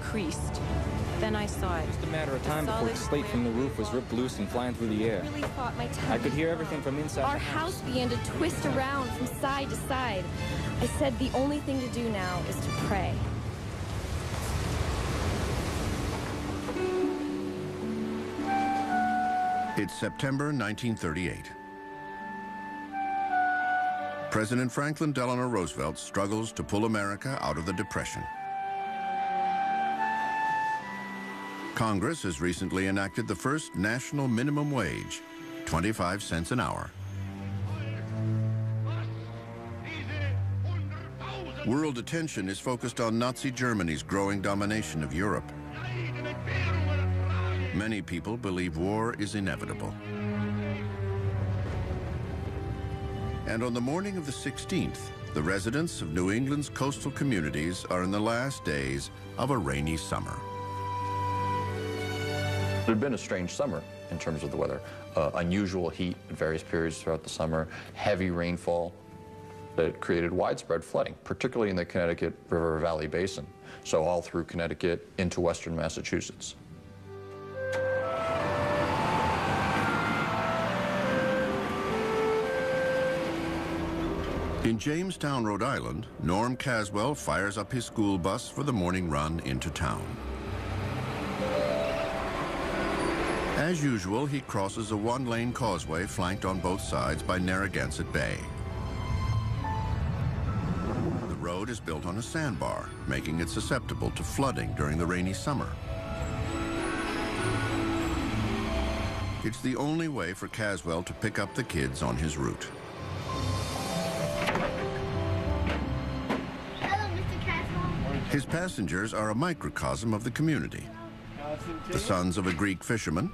increased. Then I saw it. Just a matter of time before the slate from the roof was ripped loose and flying through the air. I really thought my time I could hear everything from inside Our the house. house began to twist around from side to side. I said the only thing to do now is to pray. It's September 1938. President Franklin Delano Roosevelt struggles to pull America out of the Depression. Congress has recently enacted the first national minimum wage, 25 cents an hour. World attention is focused on Nazi Germany's growing domination of Europe. Many people believe war is inevitable. And on the morning of the 16th, the residents of New England's coastal communities are in the last days of a rainy summer. It had been a strange summer in terms of the weather. Unusual heat at various periods throughout the summer, heavy rainfall that created widespread flooding, particularly in the Connecticut River Valley Basin, so all through Connecticut into western Massachusetts. In Jamestown, Rhode Island, Norm Caswell fires up his school bus for the morning run into town. As usual, he crosses a one-lane causeway flanked on both sides by Narragansett Bay. The road is built on a sandbar, making it susceptible to flooding during the rainy summer. It's the only way for Caswell to pick up the kids on his route. His passengers are a microcosm of the community. The sons of a Greek fisherman,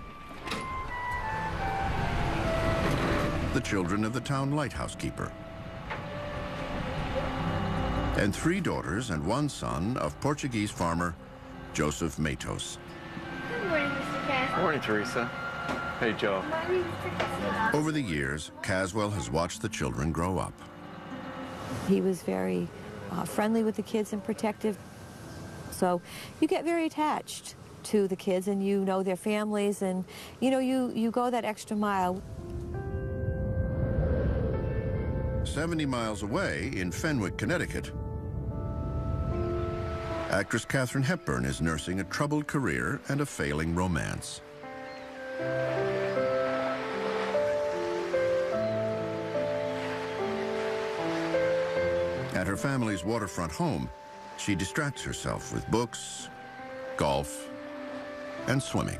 the children of the town lighthouse keeper, and 3 daughters and 1 son of Portuguese farmer Joseph Matos. Good morning, Mr. Caswell. Morning, Teresa. Hey, Joe. Morning, Mr. Caswell. Over the years, Caswell has watched the children grow up. He was very friendly with the kids and protective. So you get very attached to the kids, and you know their families, and you know you go that extra mile. 70 miles away in Fenwick, Connecticut, actress Katharine Hepburn is nursing a troubled career and a failing romance. At her family's waterfront home, she distracts herself with books, golf, and swimming.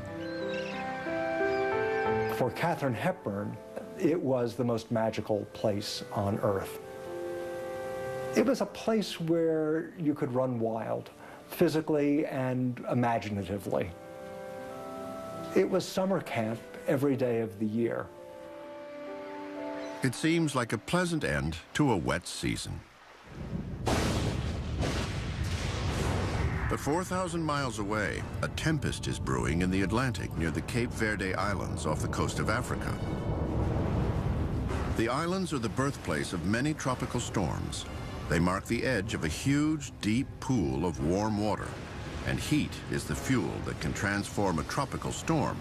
For Katharine Hepburn, it was the most magical place on earth. It was a place where you could run wild, physically and imaginatively. It was summer camp every day of the year. It seems like a pleasant end to a wet season. But 4,000 miles away, a tempest is brewing in the Atlantic near the Cape Verde Islands off the coast of Africa. The islands are the birthplace of many tropical storms. They mark the edge of a huge, deep pool of warm water, and heat is the fuel that can transform a tropical storm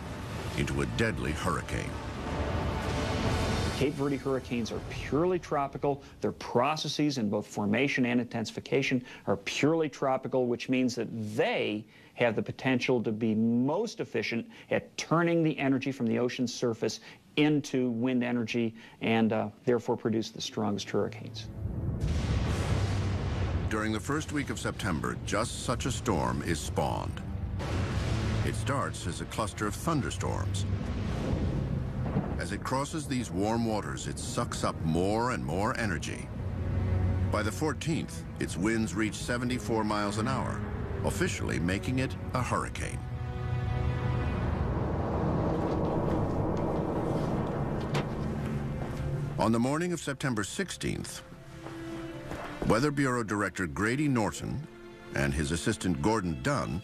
into a deadly hurricane. Cape Verde hurricanes are purely tropical. Their processes in both formation and intensification are purely tropical, which means that they have the potential to be most efficient at turning the energy from the ocean's surface into wind energy and therefore produce the strongest hurricanes. During the first week of September, just such a storm is spawned. It starts as a cluster of thunderstorms. As it crosses these warm waters, it sucks up more and more energy. By the 14th, its winds reach 74 miles an hour, officially making it a hurricane. On the morning of September 16th, Weather Bureau Director Grady Norton and his assistant Gordon Dunn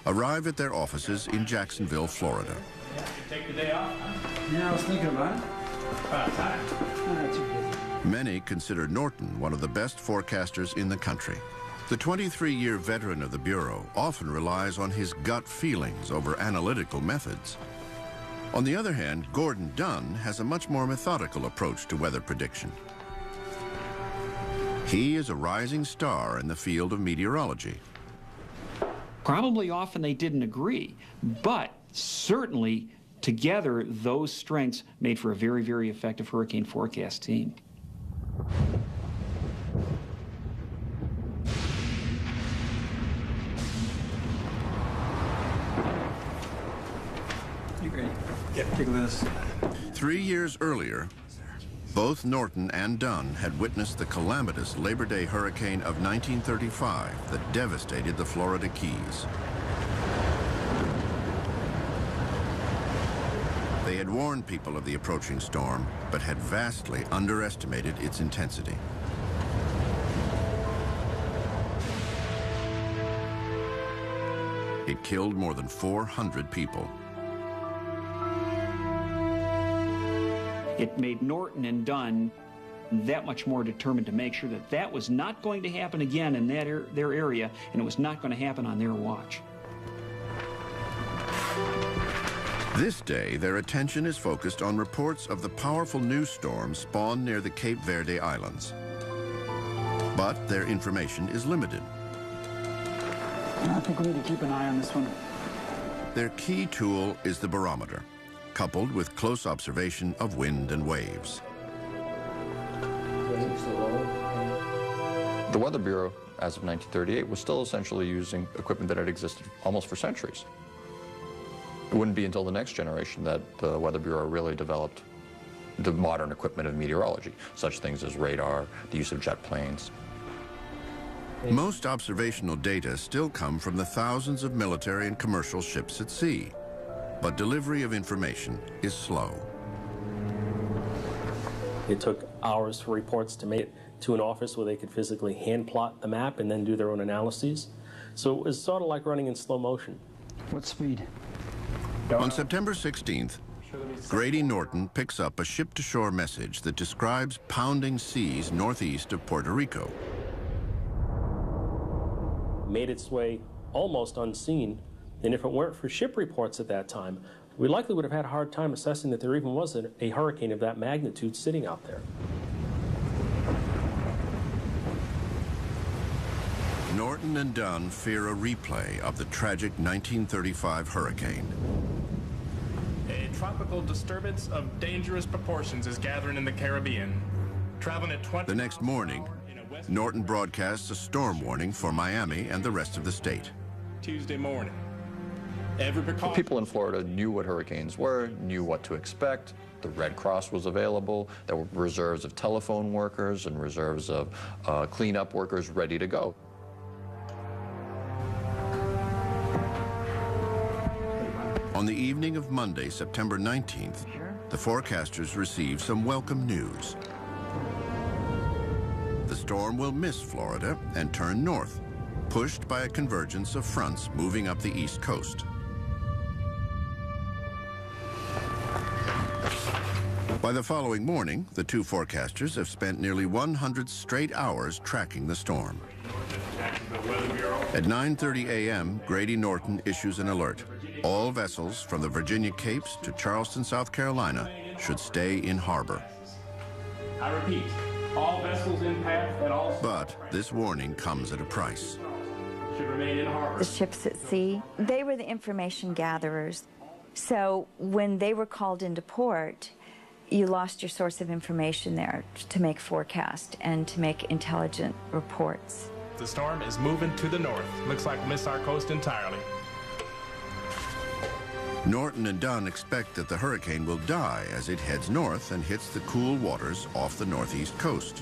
arrive at their offices in Jacksonville, Florida. Take the day off? Yeah, I was thinking about it. About time. Oh, too busy. Many consider Norton one of the best forecasters in the country. The 23-year veteran of the Bureau often relies on his gut feelings over analytical methods. On the other hand, Gordon Dunn has a much more methodical approach to weather prediction. He is a rising star in the field of meteorology. Probably often they didn't agree, but certainly together those strengths made for a very, very effective hurricane forecast team. You ready? Yeah, take a look at this. 3 years earlier, both Norton and Dunn had witnessed the calamitous Labor Day hurricane of 1935 that devastated the Florida Keys. They had warned people of the approaching storm, but had vastly underestimated its intensity. It killed more than 400 people. It made Norton and Dunn that much more determined to make sure that that was not going to happen again in their area, and it was not going to happen on their watch. This day, their attention is focused on reports of the powerful new storm spawned near the Cape Verde Islands. But their information is limited. I think we need to keep an eye on this one. Their key tool is the barometer, coupled with close observation of wind and waves. The Weather Bureau, as of 1938, was still essentially using equipment that had existed almost for centuries. It wouldn't be until the next generation that the Weather Bureau really developed the modern equipment of meteorology, such things as radar, the use of jet planes. Most observational data still come from the thousands of military and commercial ships at sea, but delivery of information is slow. It took hours for reports to make it to an office where they could physically hand plot the map and then do their own analyses. So it was sort of like running in slow motion. What speed? On September 16th, Grady Norton picks up a ship-to-shore message that describes pounding seas northeast of Puerto Rico. Made its way almost unseen, and if it weren't for ship reports at that time, we likely would have had a hard time assessing that there even was a hurricane of that magnitude sitting out there. Norton and Dunn fear a replay of the tragic 1935 hurricane. A tropical disturbance of dangerous proportions is gathering in the Caribbean. Traveling at 20 The next morning, Norton broadcasts a storm warning for Miami and the rest of the state. Tuesday morning. Every precaution. People in Florida knew what hurricanes were, knew what to expect. The Red Cross was available. There were reserves of telephone workers and reserves of cleanup workers ready to go. On the evening of Monday, September 19th, the forecasters receive some welcome news. The storm will miss Florida and turn north, pushed by a convergence of fronts moving up the east coast. By the following morning, the two forecasters have spent nearly 100 straight hours tracking the storm. At 9:30 a.m., Grady Norton issues an alert. All vessels from the Virginia Capes to Charleston, South Carolina should stay in harbor. I repeat, all vessels in path at all. But this warning comes at a price. Should remain in harbor. The ships at sea, they were the information gatherers. So when they were called into port, you lost your source of information there to make forecast and to make intelligent reports. The storm is moving to the north. Looks like miss our coast entirely. Norton and Dunn expect that the hurricane will die as it heads north and hits the cool waters off the northeast coast.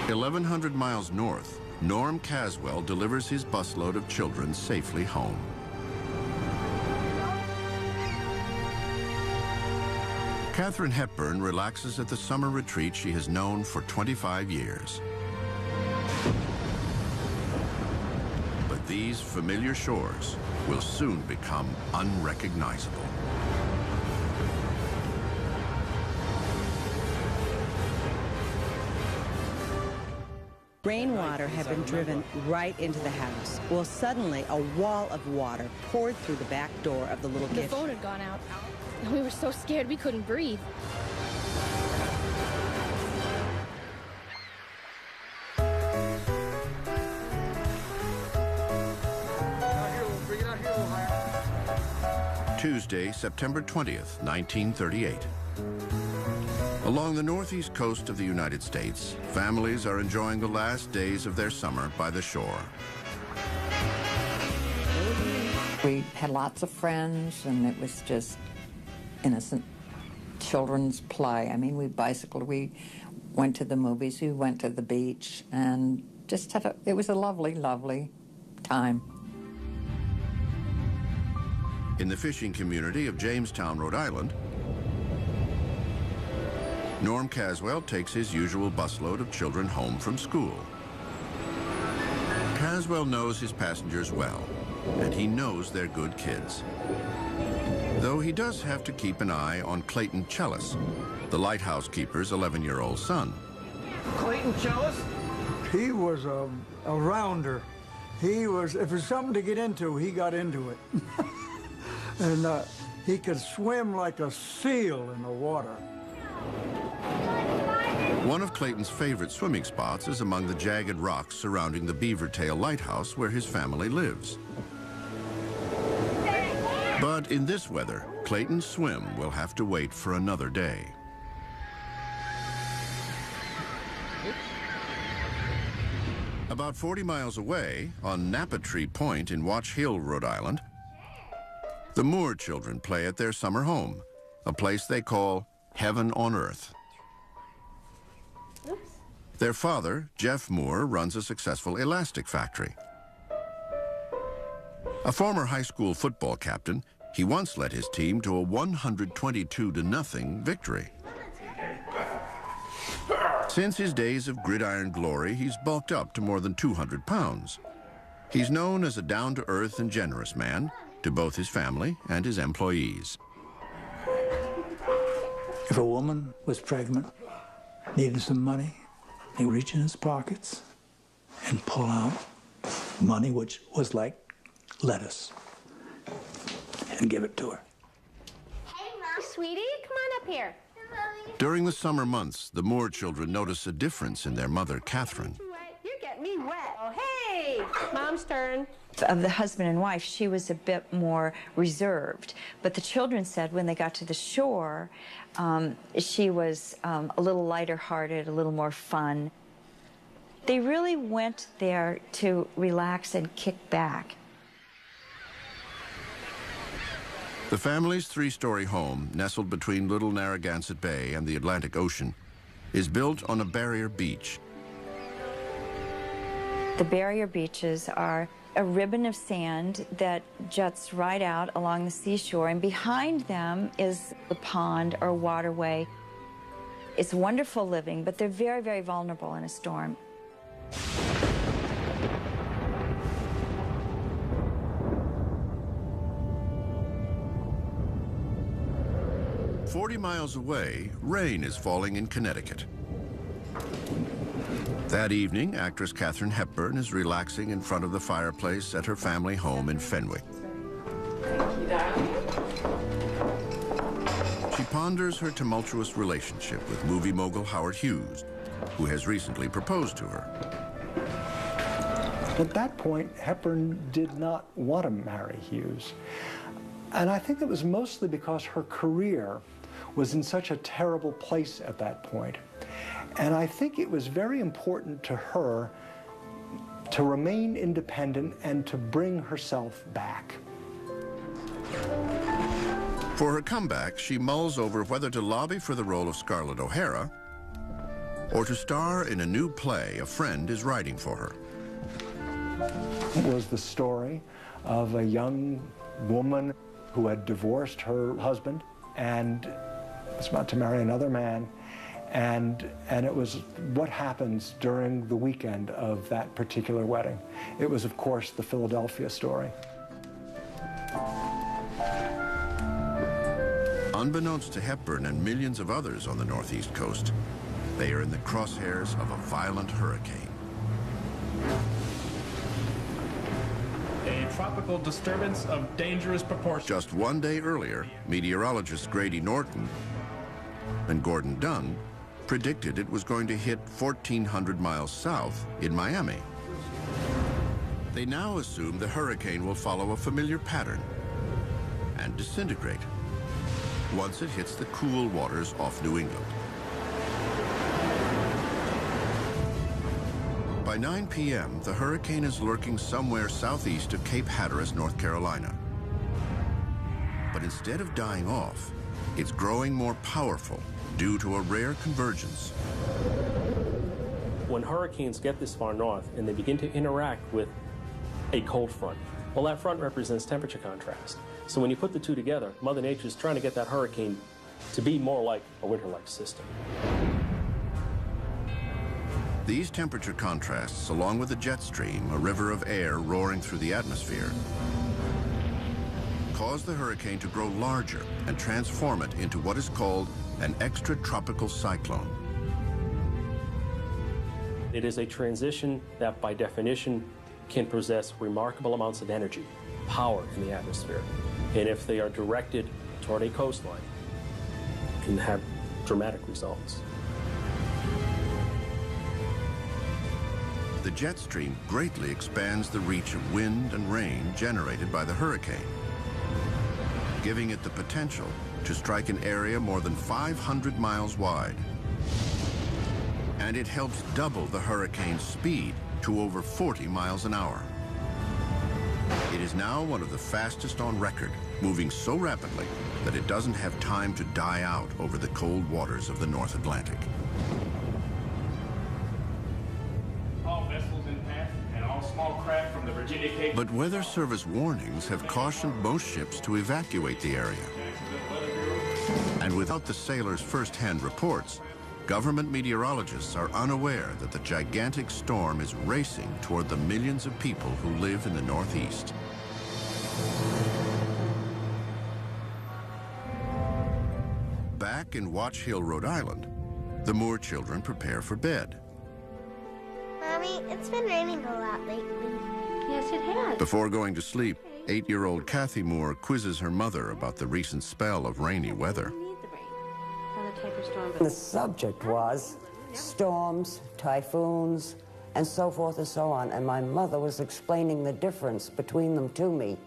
"1,100 miles north, Norm Caswell delivers his busload of children safely home. Katharine Hepburn relaxes at the summer retreat she has known for 25 years. But these familiar shores will soon become unrecognizable. Rainwater had been driven right into the house. Well, suddenly, a wall of water poured through the back door of the little The kitchen. phone had gone out. We were so scared we couldn't breathe. Tuesday, September 20th, 1938. Along the northeast coast of the United States, families are enjoying the last days of their summer by the shore. We had lots of friends, and it was just innocent children's play. I mean, we bicycled, we went to the movies, we went to the beach, and just it was a lovely, lovely time. In the fishing community of Jamestown, Rhode Island, Norm Caswell takes his usual busload of children home from school. Caswell knows his passengers well, and he knows they're good kids. Though he does have to keep an eye on Clayton Chellis, the lighthouse keeper's 11-year-old son. Clayton Chellis? He was a rounder. He was, if there's something to get into, he got into it. And he could swim like a seal in the water. One of Clayton's favorite swimming spots is among the jagged rocks surrounding the Beaver Tail Lighthouse where his family lives. But in this weather, Clayton's swim will have to wait for another day. About 40 miles away, on Napatree Point in Watch Hill, Rhode Island, the Moore children play at their summer home, a place they call heaven on earth. Their father, Jeff Moore, runs a successful elastic factory. A former high school football captain, he once led his team to a 122-0 victory. Since his days of gridiron glory, he's bulked up to more than 200 pounds. He's known as a down-to-earth and generous man to both his family and his employees. If a woman was pregnant, needed some money, he'd reach in his pockets and pull out money, which was like lettuce, and give it to her. Hey, Mom. Sweetie, come on up here. During the summer months, the Moore children notice a difference in their mother, Catherine. You get me wet. Oh, hey, Mom's turn. Of the husband and wife, she was a bit more reserved. But the children said when they got to the shore, she was a little lighter-hearted, a little more fun. They really went there to relax and kick back. The family's three-story home, nestled between Little Narragansett Bay and the Atlantic Ocean, is built on a barrier beach. The barrier beaches are a ribbon of sand that juts right out along the seashore, and behind them is the pond or waterway. It's wonderful living, but they're very, very vulnerable in a storm. "40 miles away, rain is falling in Connecticut. That evening, actress Katharine Hepburn is relaxing in front of the fireplace at her family home in Fenwick. She ponders her tumultuous relationship with movie mogul Howard Hughes, who has recently proposed to her. At that point, Hepburn did not want to marry Hughes. And I think it was mostly because her career was in such a terrible place at that point. And I think it was very important to her to remain independent and to bring herself back. For her comeback, she mulls over whether to lobby for the role of Scarlett O'Hara or to star in a new play a friend is writing for her. It was the story of a young woman who had divorced her husband and was about to marry another man. And it was what happens during the weekend of that particular wedding. It was, of course, the Philadelphia story. Unbeknownst to Hepburn and millions of others on the Northeast coast, they are in the crosshairs of a violent hurricane. A tropical disturbance of dangerous proportions. Just one day earlier, meteorologists Grady Norton and Gordon Dunn predicted it was going to hit 1,400 miles south in Miami. They now assume the hurricane will follow a familiar pattern and disintegrate once it hits the cool waters off New England. By 9 p.m., the hurricane is lurking somewhere southeast of Cape Hatteras, North Carolina. But instead of dying off, it's growing more powerful due to a rare convergence. When hurricanes get this far north and they begin to interact with a cold front, well, that front represents temperature contrast. So when you put the two together, Mother Nature is trying to get that hurricane to be more like a winter-like system. These temperature contrasts, along with a jet stream, a river of air roaring through the atmosphere, cause the hurricane to grow larger and transform it into what is called an extratropical cyclone. It is a transition that, by definition, can possess remarkable amounts of energy, power in the atmosphere. And if they are directed toward a coastline, can have dramatic results. The jet stream greatly expands the reach of wind and rain generated by the hurricane, giving it the potential to strike an area more than 500 miles wide. And it helps double the hurricane's speed to over 40 miles an hour. It is now one of the fastest on record, moving so rapidly that it doesn't have time to die out over the cold waters of the North Atlantic. All vessels in path and all small craft from the Virginia Cape. But Weather Service warnings have cautioned most ships to evacuate the area. And without the sailors' first-hand reports, government meteorologists are unaware that the gigantic storm is racing toward the millions of people who live in the Northeast. Back in Watch Hill, Rhode Island, the Moore children prepare for bed. Mommy, it's been raining a lot lately. Yes, it has. Before going to sleep, 8-year-old Kathy Moore quizzes her mother about the recent spell of rainy weather. The subject was storms, typhoons, and so forth and so on, and my mother was explaining the difference between them to me.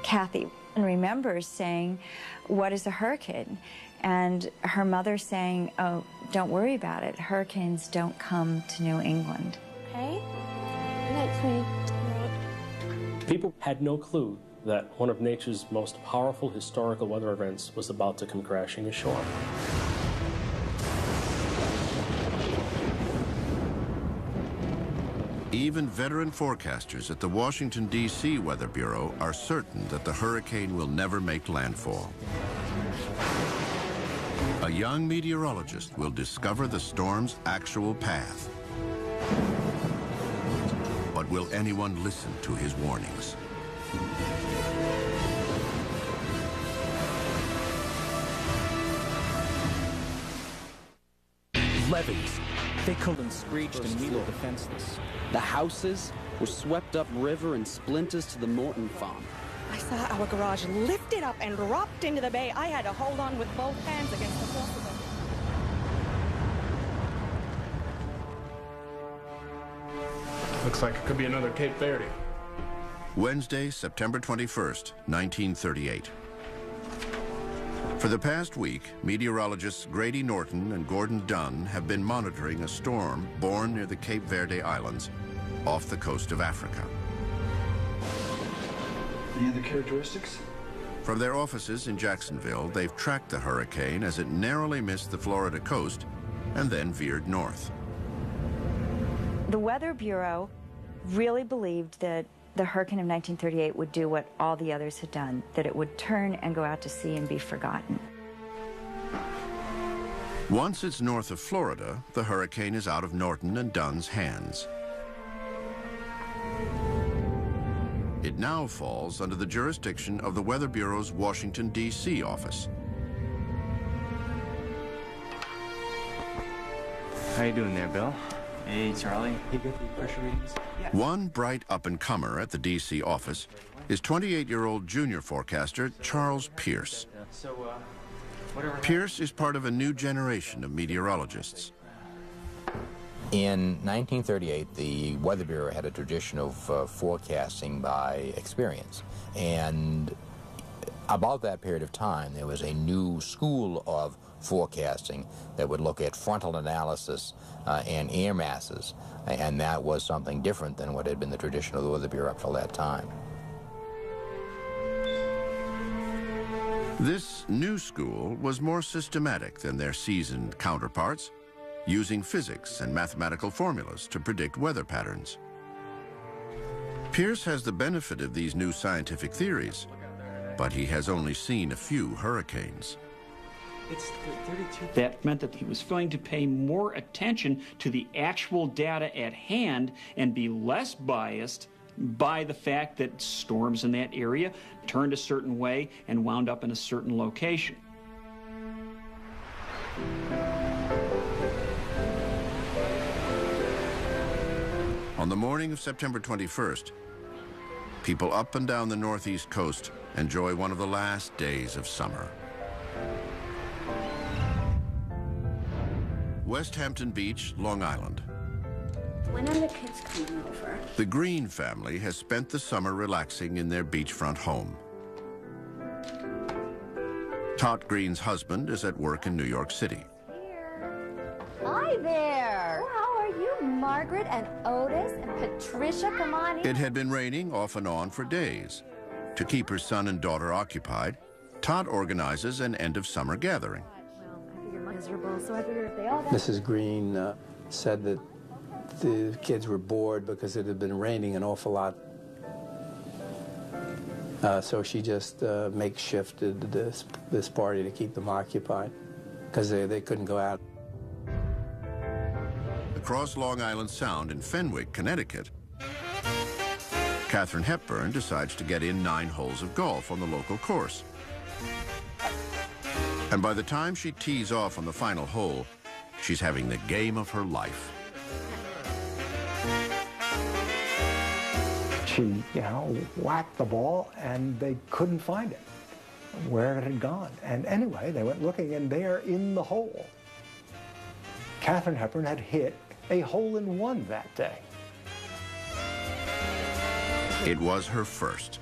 Kathy remembers saying, "What is a hurricane?" And her mother saying, "Oh, don't worry about it. Hurricanes don't come to New England." Okay. Next week. People had no clue that one of nature's most powerful historical weather events was about to come crashing ashore. Even veteran forecasters at the Washington, D.C. Weather Bureau are certain that the hurricane will never make landfall. A young meteorologist will discover the storm's actual path. But will anyone listen to his warnings? Levees. They could and screeched and we were defenseless. The houses were swept up river in splinters to the Morton farm. I saw our garage lifted up and dropped into the bay. I had to hold on with both hands against the force of it. Looks like it could be another Cape Verde. Wednesday, September 21st, 1938. For the past week, meteorologists Grady Norton and Gordon Dunn have been monitoring a storm born near the Cape Verde Islands off the coast of Africa. Any other characteristics? From their offices in Jacksonville, they've tracked the hurricane as it narrowly missed the Florida coast and then veered north. The Weather Bureau really believed that the hurricane of 1938 would do what all the others had done, that it would turn and go out to sea and be forgotten. Once it's north of Florida, the hurricane is out of Norton and Dunn's hands. It now falls under the jurisdiction of the Weather Bureau's Washington, D.C. office. How you doing there, Bill? Hey, Charlie. You get the pressure readings? Yeah. One bright up-and-comer at the D.C. office is 28-year-old junior forecaster Charles Pierce. Pierce is part of a new generation of meteorologists. In 1938, the Weather Bureau had a tradition of forecasting by experience. And about that period of time, there was a new school of forecasting that would look at frontal analysis and air masses. And that was something different than what had been the tradition of the Weather Bureau up till that time. This new school was more systematic than their seasoned counterparts, using physics and mathematical formulas to predict weather patterns. Pierce has the benefit of these new scientific theories, but he has only seen a few hurricanes. That meant that he was going to pay more attention to the actual data at hand and be less biased by the fact that storms in that area turned a certain way and wound up in a certain location. On the morning of September 21st, people up and down the northeast coast enjoy one of the last days of summer. West Hampton Beach, Long Island. When are the kids coming over? The Green family has spent the summer relaxing in their beachfront home. Tot Green's husband is at work in New York City. Hi there. Well, how are you, Margaret and Otis and Patricia? Come on in. It had been raining off and on for days. To keep her son and daughter occupied, Tot organizes an end-of-summer gathering. Well, I figure miserable, so I figured if they all got... Mrs. Green said that the kids were bored because it had been raining an awful lot. So she just makeshifted this party to keep them occupied because they couldn't go out. Across Long Island Sound in Fenwick, Connecticut, Katharine Hepburn decides to get in 9 holes of golf on the local course. And by the time she tees off on the final hole, she's having the game of her life. She, whacked the ball, and they couldn't find it, where it had gone. And anyway, they went looking, and there in the hole, Katharine Hepburn had hit a hole-in-one that day. It was her first.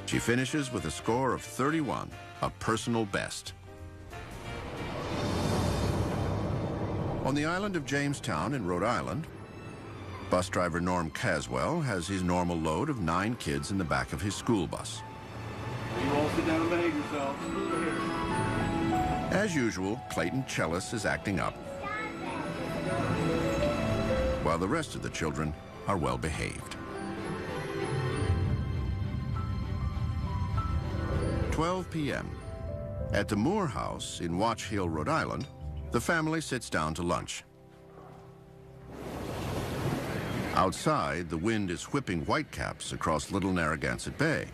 She finishes with a score of 31, a personal best. On the island of Jamestown in Rhode Island, bus driver Norm Caswell has his normal load of 9 kids in the back of his school bus. You all sit down and behave yourselves. As usual, Clayton Chellis is acting up, while the rest of the children are well behaved. 12 p.m. At the Moore House in Watch Hill, Rhode Island, the family sits down to lunch. Outside, the wind is whipping whitecaps across Little Narragansett Bay.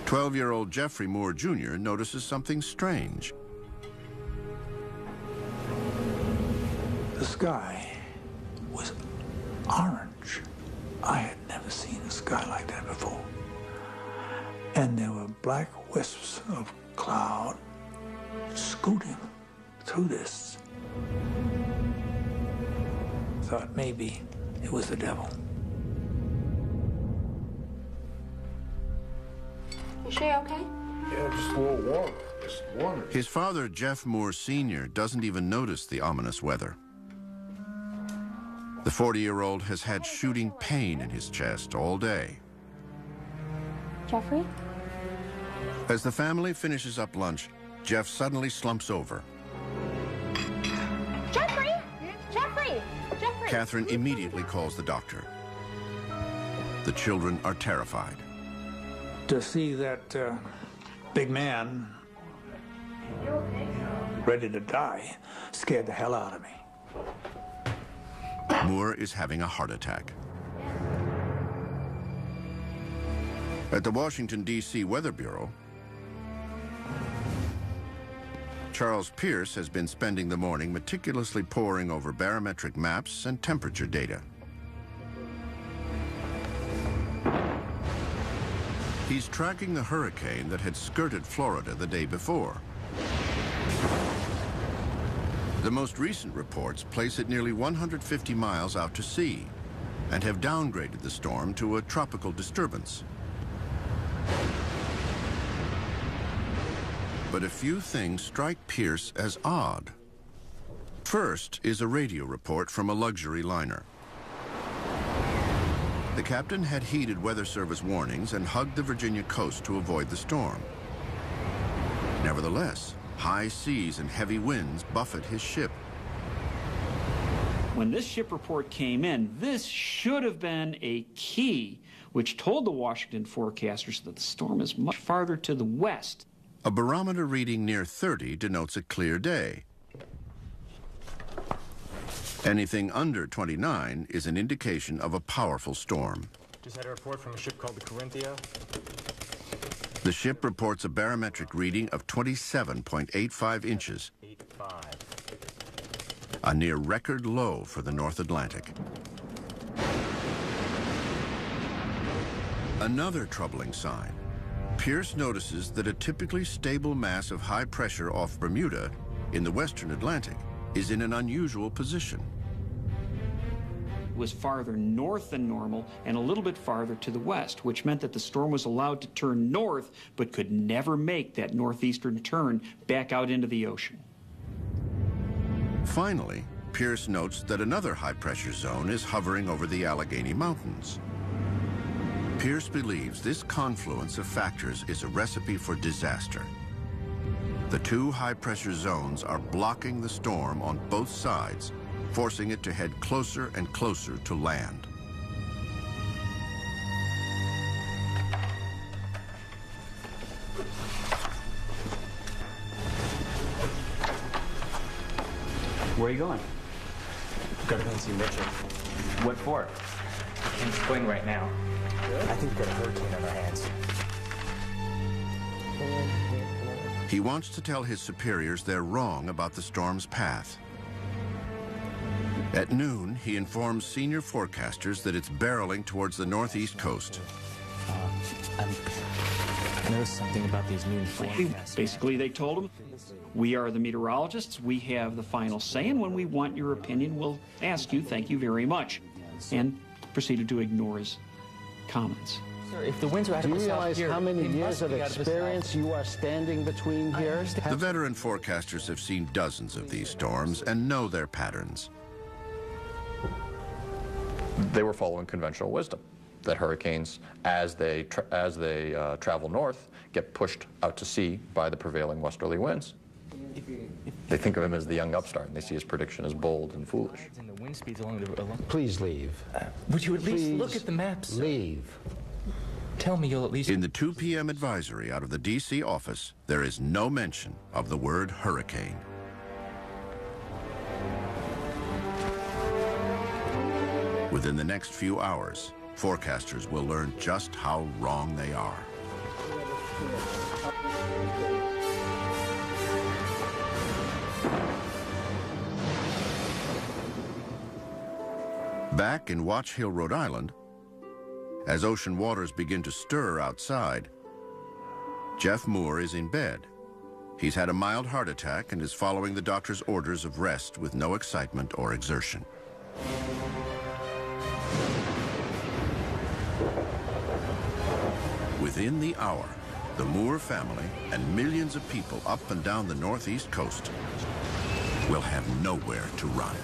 12-year-old Jeffrey Moore Jr. notices something strange. The sky was orange. I had never seen a sky like that before. And there were black wisps of cloud scooting through this. Thought maybe it was the devil. Is she okay? Yeah, just a little warm. Just warm. His father, Jeff Moore Sr., doesn't even notice the ominous weather. The 40-year-old has had shooting pain in his chest all day. Jeffrey? As the family finishes up lunch, Jeff suddenly slumps over. Jeffrey! Jeffrey! Jeffrey! Katharine immediately calls the doctor. The children are terrified. To see that big man ready to die scared the hell out of me. Moore is having a heart attack. At the Washington, D.C. Weather Bureau, Charles Pierce has been spending the morning meticulously poring over barometric maps and temperature data. He's tracking the hurricane that had skirted Florida the day before. The most recent reports place it nearly 150 miles out to sea and have downgraded the storm to a tropical disturbance. But a few things strike Pierce as odd. First is a radio report from a luxury liner. The captain had heeded Weather Service warnings and hugged the Virginia coast to avoid the storm. Nevertheless, high seas and heavy winds buffet his ship. When this ship report came in, this should have been a key which told the Washington forecasters that the storm is much farther to the west. A barometer reading near 30 denotes a clear day. Anything under 29 is an indication of a powerful storm. Just had a report from a ship called the Corinthia. The ship reports a barometric reading of 27.85 inches, a near record low for the North Atlantic. Another troubling sign. Pierce notices that a typically stable mass of high pressure off Bermuda in the western Atlantic is in an unusual position. It was farther north than normal and a little bit farther to the west, which meant that the storm was allowed to turn north but could never make that northeastern turn back out into the ocean. Finally, Pierce notes that another high-pressure zone is hovering over the Allegheny Mountains. Pierce believes this confluence of factors is a recipe for disaster. The two high-pressure zones are blocking the storm on both sides, forcing it to head closer and closer to land. Where are you going? Gotta go and see Mitchell. What for? In spring right now. I think we've got a hurricane on our hands. He wants to tell his superiors they're wrong about the storm's path. At noon, he informs senior forecasters that it's barreling towards the northeast coast. I noticed something about these noon forecasts. Basically, they told him, we are the meteorologists, we have the final say, and when we want your opinion, we'll ask you, thank you very much. And proceeded to ignore his comments. Sir, if the winds are out Do of you the south realize here, how many they years must of be out the experience south. you are standing between here? The veteran forecasters have seen dozens of these storms and know their patterns. They were following conventional wisdom, that hurricanes, as they travel north, get pushed out to sea by the prevailing westerly winds. They think of him as the young upstart, and they see his prediction as bold and foolish. And the wind speeds along the... Please leave. Would you at least Please look at the maps? Leave. Tell me you'll at least... In the 2 p.m. advisory out of the D.C. office, there is no mention of the word hurricane. Within the next few hours, forecasters will learn just how wrong they are. Back in Watch Hill, Rhode Island, as ocean waters begin to stir outside, Jeff Moore is in bed. He's had a mild heart attack and is following the doctor's orders of rest with no excitement or exertion. Within the hour, the Moore family and millions of people up and down the northeast coast will have nowhere to run.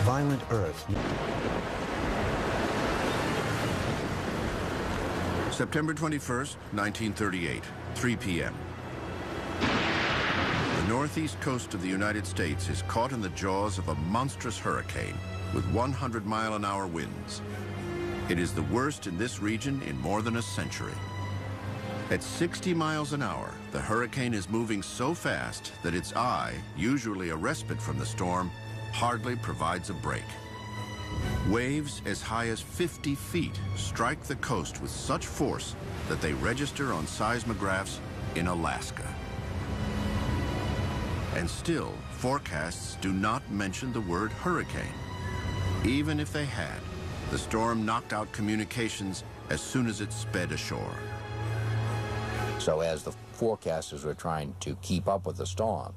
Violent Earth. September 21st, 1938, 3 p.m. The northeast coast of the United States is caught in the jaws of a monstrous hurricane with 100-mile-an-hour winds. It is the worst in this region in more than a century. At 60 miles an hour, the hurricane is moving so fast that its eye, usually a respite from the storm, hardly provides a break. Waves as high as 50 feet strike the coast with such force that they register on seismographs in Alaska. And still, forecasts do not mention the word hurricane. Even if they had, the storm knocked out communications as soon as it sped ashore. So as the forecasters were trying to keep up with the storm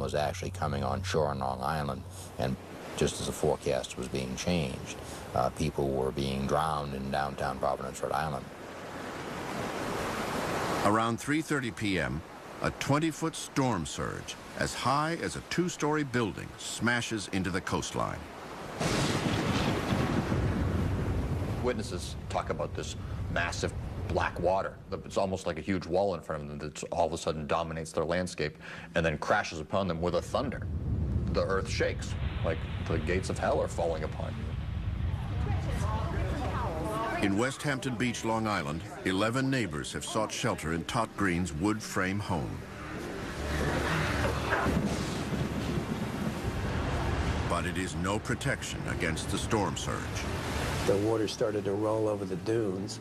was actually coming on shore on Long Island, and just as the forecast was being changed, people were being drowned in downtown Providence, Rhode Island. Around 3:30 p.m., a 20-foot storm surge, as high as a 2-story building, smashes into the coastline. Witnesses talk about this massive black water. It's almost like a huge wall in front of them that all of a sudden dominates their landscape and then crashes upon them with a thunder. The earth shakes, like the gates of hell are falling apart. In West Hampton Beach, Long Island, 11 neighbors have sought shelter in Tot Green's wood frame home. But it is no protection against the storm surge. The water started to roll over the dunes,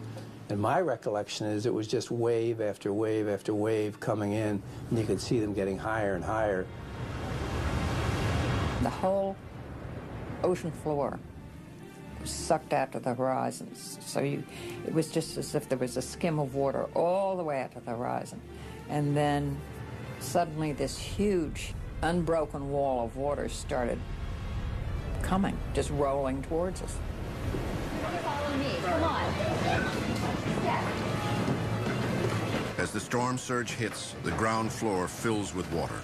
and my recollection is it was just wave after wave after wave coming in, and you could see them getting higher and higher. The whole ocean floor was sucked out to the horizons. So it was just as if there was a skim of water all the way out to the horizon. And then suddenly this huge, unbroken wall of water started coming, just rolling towards us. Follow me, come on. Yeah. As the storm surge hits, the ground floor fills with water.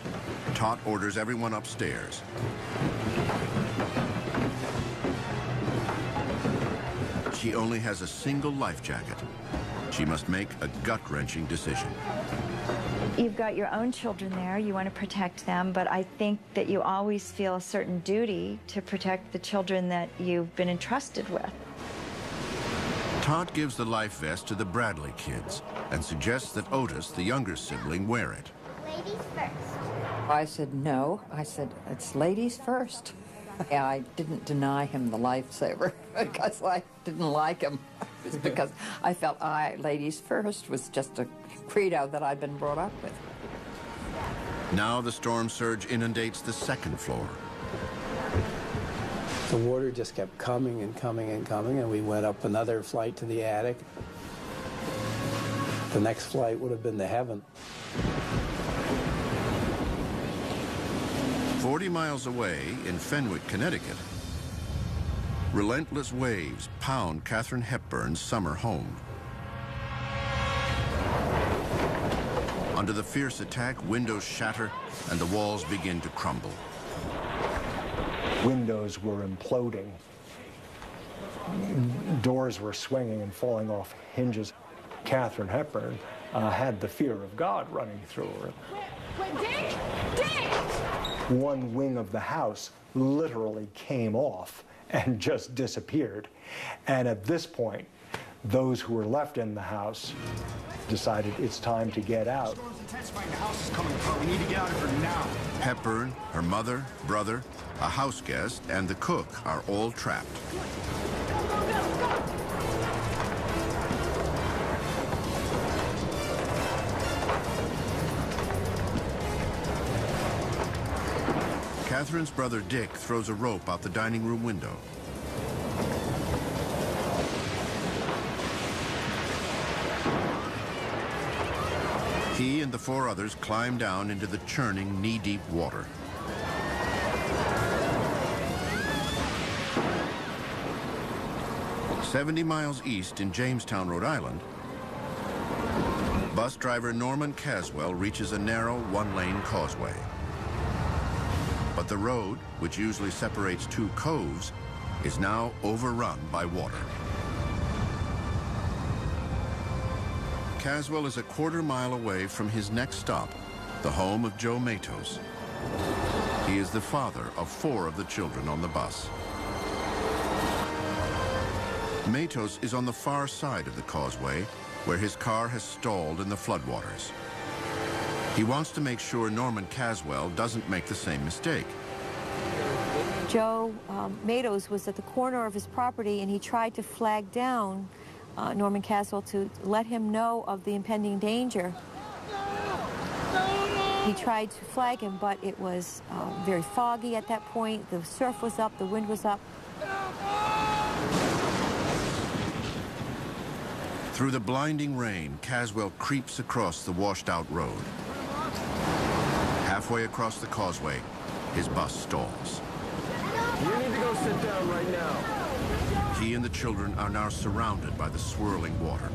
Tot orders everyone upstairs. She only has a single life jacket. She must make a gut-wrenching decision. You've got your own children there, you want to protect them, but I think that you always feel a certain duty to protect the children that you've been entrusted with. Tot gives the life vest to the Bradley kids and suggests that Otis, the younger sibling, wear it. Ladies first. I said, no. I said, it's ladies first. I didn't deny him the lifesaver because I didn't like him. It's because I felt ladies first was just a credo that I'd been brought up with. Now the storm surge inundates the second floor. The water just kept coming and coming and coming, and we went up another flight to the attic. The next flight would have been to heaven. 40 miles away in Fenwick, Connecticut, relentless waves pound Katharine Hepburn's summer home. Under the fierce attack, windows shatter and the walls begin to crumble. Windows were imploding. Doors were swinging and falling off hinges. Katharine Hepburn had the fear of God running through her. Dick! Dick! One wing of the house literally came off and just disappeared. And at this point, those who were left in the house decided it's time to get out. The house is coming apart. We need to get out of here now. Hepburn, her mother, brother, a house guest, and the cook are all trapped. Katharine's brother Dick throws a rope out the dining room window. He and the 4 others climb down into the churning, knee-deep water. "70 miles east in Jamestown, Rhode Island, bus driver Norman Caswell reaches a narrow, one-lane causeway. But the road, which usually separates 2 coves, is now overrun by water. Caswell is a quarter-mile away from his next stop, the home of Joe Matos. He is the father of 4 of the children on the bus. Matos is on the far side of the causeway, where his car has stalled in the floodwaters. He wants to make sure Norman Caswell doesn't make the same mistake. Joe Matos was at the corner of his property, and he tried to flag down Norman Caswell to let him know of the impending danger. He tried to flag him, but it was very foggy at that point. The surf was up, the wind was up. Through the blinding rain, Caswell creeps across the washed-out road. Halfway across the causeway, his bus stalls. You need to go sit down right now. He and the children are now surrounded by the swirling water.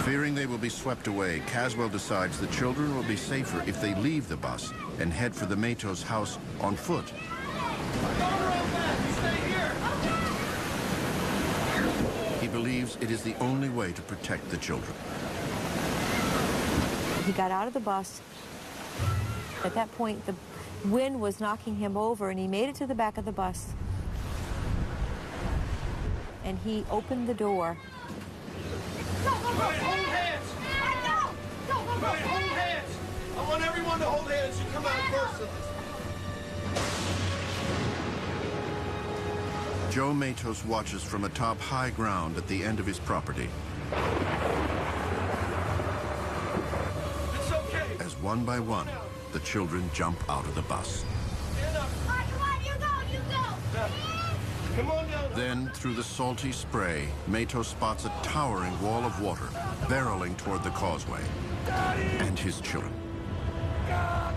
Fearing they will be swept away, Caswell decides the children will be safer if they leave the bus and head for the Matos house on foot. He believes it is the only way to protect the children. He got out of the bus. At that point, the wind was knocking him over, and he made it to the back of the bus. And he opened the door. Go, hold hands! Go, hold hands! I want everyone to hold hands. You come out first. Joe Matos watches from atop high ground at the end of his property. It's okay. As one by one, the children jump out of the bus. Stand up. Come on, you go. Come on down. Then, through the salty spray, Matos spots a towering wall of water barreling toward the causeway. Daddy! And his children. Joe!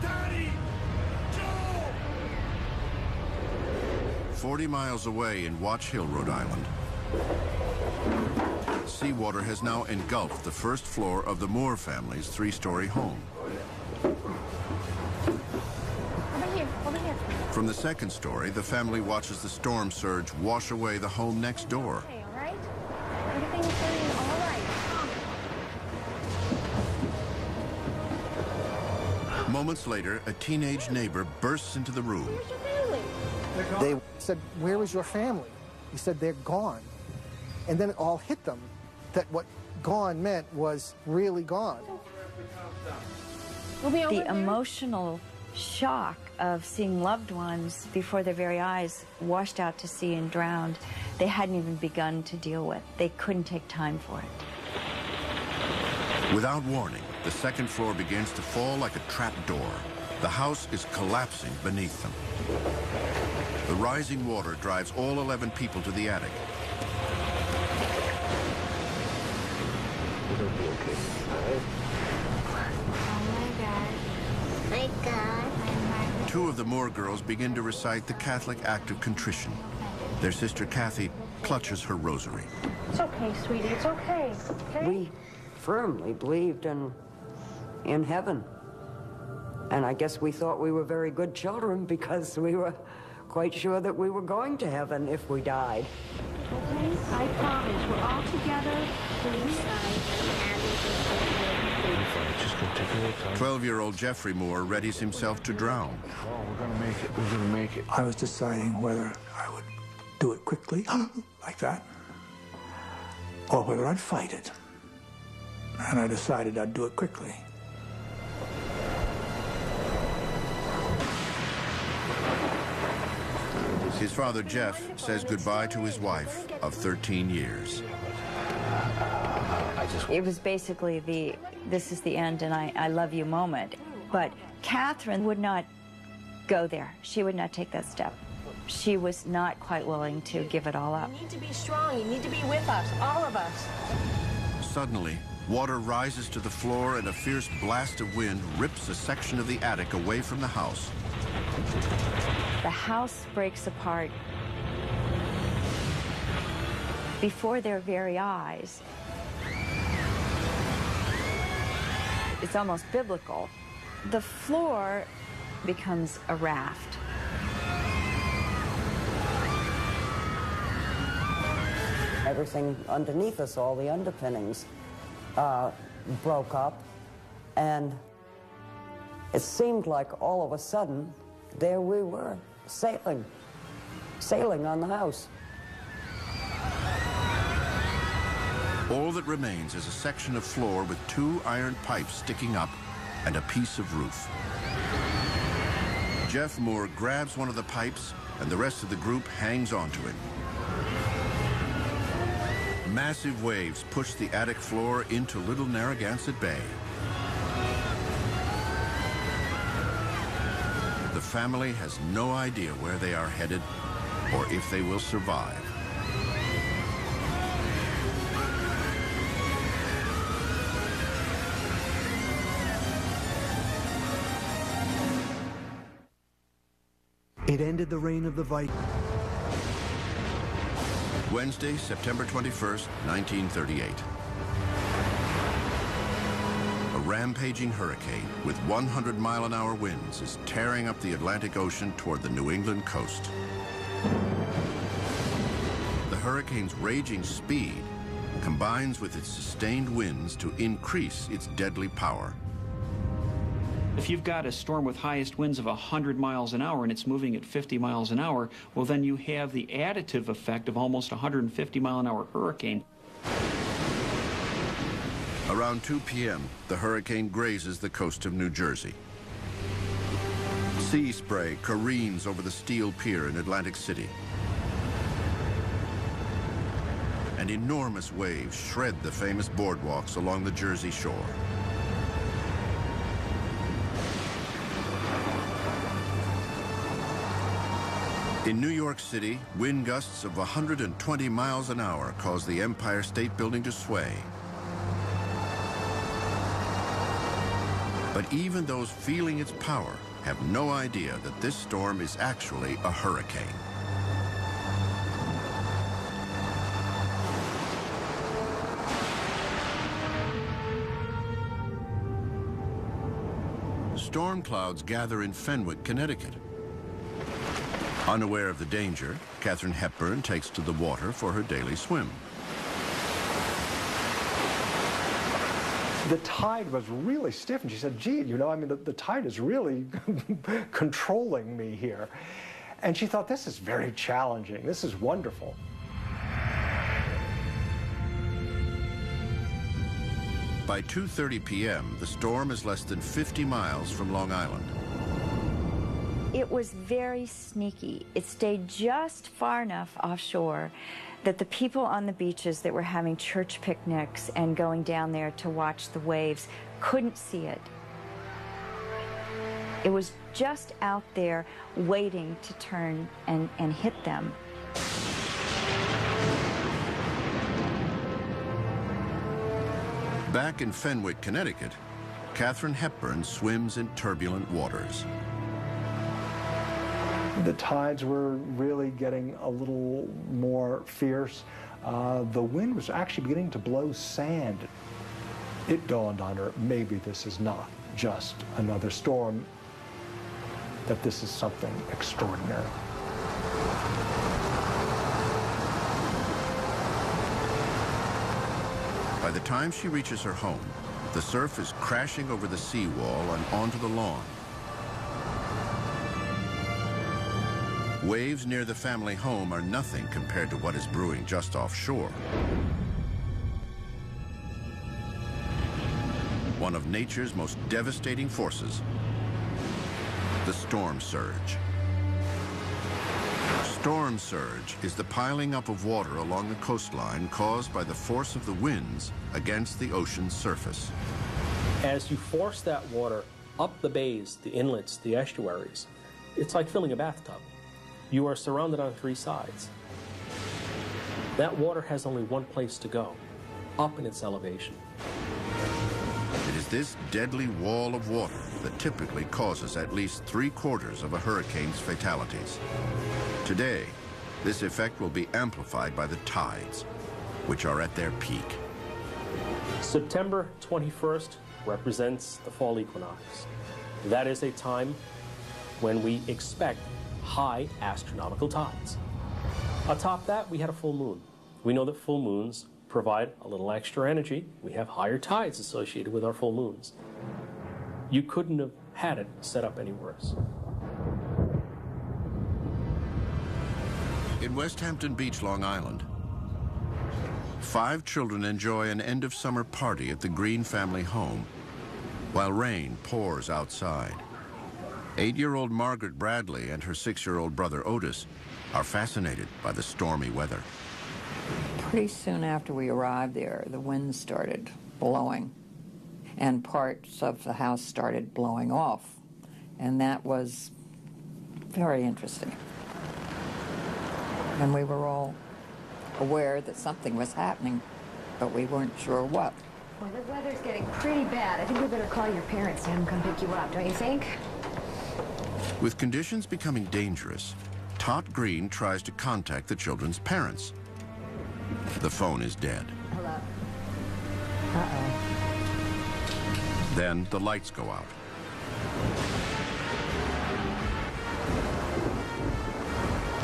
Daddy! Joe! 40 miles away in Watch Hill, Rhode Island, seawater has now engulfed the first floor of the Moore family's three-story home. Over here. From the second story, the family watches the storm surge wash away the home next door. Okay, all right? Everything's going all right. Moments later, a teenage neighbor bursts into the room. Where's your family? They said, "Where is your family?" He said, "They're gone." And then it all hit them that what gone meant was really gone. The emotional shock of seeing loved ones before their very eyes washed out to sea and drowned, they hadn't even begun to deal with. They couldn't take time for it. Without warning, the second floor begins to fall like a trap door. The house is collapsing beneath them. The rising water drives all 11 people to the attic. Oh my God. Two of the Moore girls begin to recite the Catholic act of contrition. Their sister Kathy clutches her rosary. It's okay, sweetie. It's okay. Okay? We firmly believed in heaven. And I guess we thought we were very good children because we were quite sure that we were going to heaven if we died. Okay? I promise. We're all together. 12-year-old Jeffrey Moore readies himself to drown. We're gonna make it. We're gonna make it. I was deciding whether I would do it quickly, like that, or whether I'd fight it. And I decided I'd do it quickly. His father, Jeff, says goodbye to his wife of 13 years. It was basically this is the end and I love you moment. But Catherine would not go there. She would not take that step. She was not quite willing to give it all up. You need to be strong. You need to be with us, all of us. Suddenly, water rises to the floor and a fierce blast of wind rips a section of the attic away from the house. The house breaks apart before their very eyes. It's almost biblical. The floor becomes a raft. Everything underneath us, all the underpinnings, broke up, and it seemed like all of a sudden, there we were, sailing on the house. All that remains is a section of floor with two iron pipes sticking up and a piece of roof. Jeff Moore grabs one of the pipes, and the rest of the group hangs onto it. Massive waves push the attic floor into Little Narragansett Bay. The family has no idea where they are headed or if they will survive. It ended the reign of the Vikings. Wednesday, September 21st, 1938. A rampaging hurricane with 100-mile-an-hour winds is tearing up the Atlantic Ocean toward the New England coast. The hurricane's raging speed combines with its sustained winds to increase its deadly power. If you've got a storm with highest winds of 100 miles an hour and it's moving at 50 miles an hour, well, then you have the additive effect of almost a 150-mile-an-hour hurricane. Around 2 p.m., the hurricane grazes the coast of New Jersey. Sea spray careens over the steel pier in Atlantic City. And enormous waves shred the famous boardwalks along the Jersey shore. In New York City, wind gusts of 120 miles an hour cause the Empire State Building to sway. But even those feeling its power have no idea that this storm is actually a hurricane. Storm clouds gather in Fenwick, Connecticut. Unaware of the danger, Katharine Hepburn takes to the water for her daily swim. The tide was really stiff, and she said, gee, you know, I mean, the tide is really controlling me here. And she thought, this is very challenging. This is wonderful. By 2:30 p.m., the storm is less than 50 miles from Long Island. It was very sneaky. It stayed just far enough offshore that the people on the beaches that were having church picnics and going down there to watch the waves couldn't see it. It was just out there waiting to turn and hit them. Back in Fenwick, Connecticut, Katharine Hepburn swims in turbulent waters. The tides were really getting a little more fierce. The wind was actually beginning to blow sand. It dawned on her, maybe this is not just another storm, that this is something extraordinary. By the time she reaches her home, the surf is crashing over the seawall and onto the lawn. Waves near the family home are nothing compared to what is brewing just offshore. One of nature's most devastating forces, the storm surge. Storm surge is the piling up of water along the coastline caused by the force of the winds against the ocean's surface. As you force that water up the bays, the inlets, the estuaries, it's like filling a bathtub. You are surrounded on three sides. That water has only one place to go, up in its elevation. It is this deadly wall of water that typically causes at least 3/4 of a hurricane's fatalities. Today, this effect will be amplified by the tides, which are at their peak. September 21st represents the fall equinox. That is a time when we expect high astronomical tides. Atop that, we had a full moon. We know that full moons provide a little extra energy. We have higher tides associated with our full moons. You couldn't have had it set up any worse. In West Hampton Beach, Long Island, 5 children enjoy an end-of-summer party at the Green family home while rain pours outside. 8-year-old Margaret Bradley and her 6-year-old brother Otis are fascinated by the stormy weather. Pretty soon after we arrived there, the wind started blowing, and parts of the house started blowing off, and that was very interesting. And we were all aware that something was happening, but we weren't sure what. Well, the weather's getting pretty bad. I think we better call your parents to have them come pick you up, don't you think? With conditions becoming dangerous, Tot Green tries to contact the children's parents. The phone is dead. Hello. Uh-oh. Then the lights go out.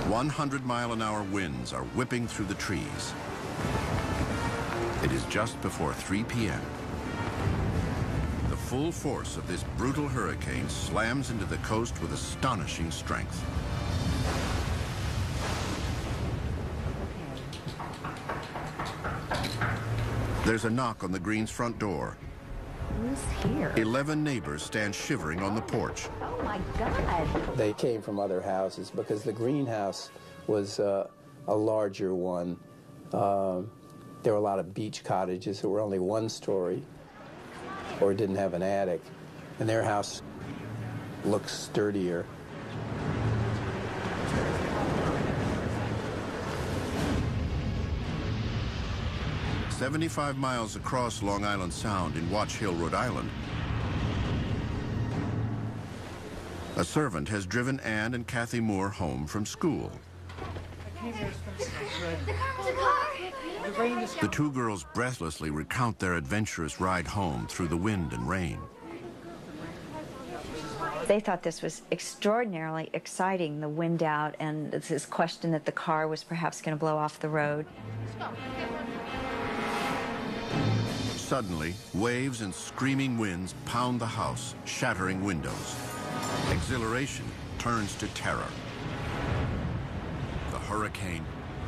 "100-mile-an-hour winds are whipping through the trees. It is just before 3 p.m. The full force of this brutal hurricane slams into the coast with astonishing strength. There's a knock on the Greens' front door. Who's here? 11 neighbors stand shivering on the porch. Oh, my God. They came from other houses because the greenhouse was a larger one. There were a lot of beach cottages that were only 1 story or didn't have an attic, and their house looks sturdier. "75 miles across Long Island Sound in Watch Hill, Rhode Island, a servant has driven Ann and Kathy Moore home from school. The 2 girls breathlessly recount their adventurous ride home through the wind and rain. They thought this was extraordinarily exciting, the wind out, and this question that the car was perhaps going to blow off the road. Suddenly, waves and screaming winds pound the house, shattering windows. Exhilaration turns to terror. The hurricane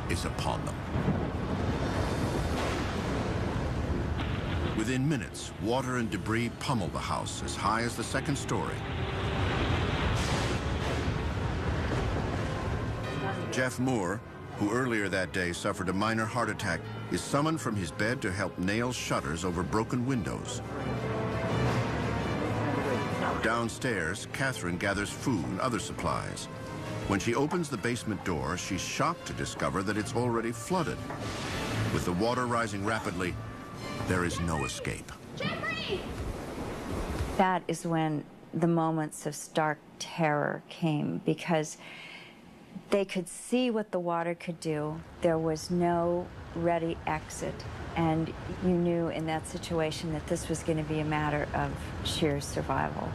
is upon them. Within minutes, water and debris pummel the house as high as the 2nd story. Jeff Moore, who earlier that day suffered a minor heart attack, is summoned from his bed to help nail shutters over broken windows. Downstairs, Catherine gathers food and other supplies. When she opens the basement door, she's shocked to discover that it's already flooded. With the water rising rapidly, there is no escape. Jeffrey! That is when the moments of stark terror came, because they could see what the water could do. There was no ready exit, and you knew in that situation that this was going to be a matter of sheer survival.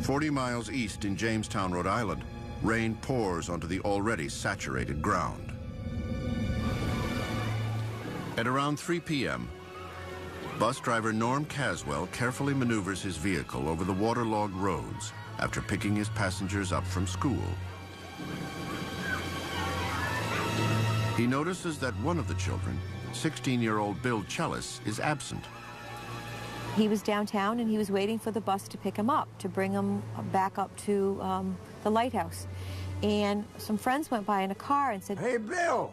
"40 miles east in Jamestown, Rhode Island, rain pours onto the already saturated ground. At around 3 p.m., bus driver Norm Caswell carefully maneuvers his vehicle over the waterlogged roads after picking his passengers up from school. He notices that one of the children, 16-year-old Bill Chellis, is absent. He was downtown and he was waiting for the bus to pick him up, to bring him back up to the lighthouse. And some friends went by in a car and said, "Hey, Bill,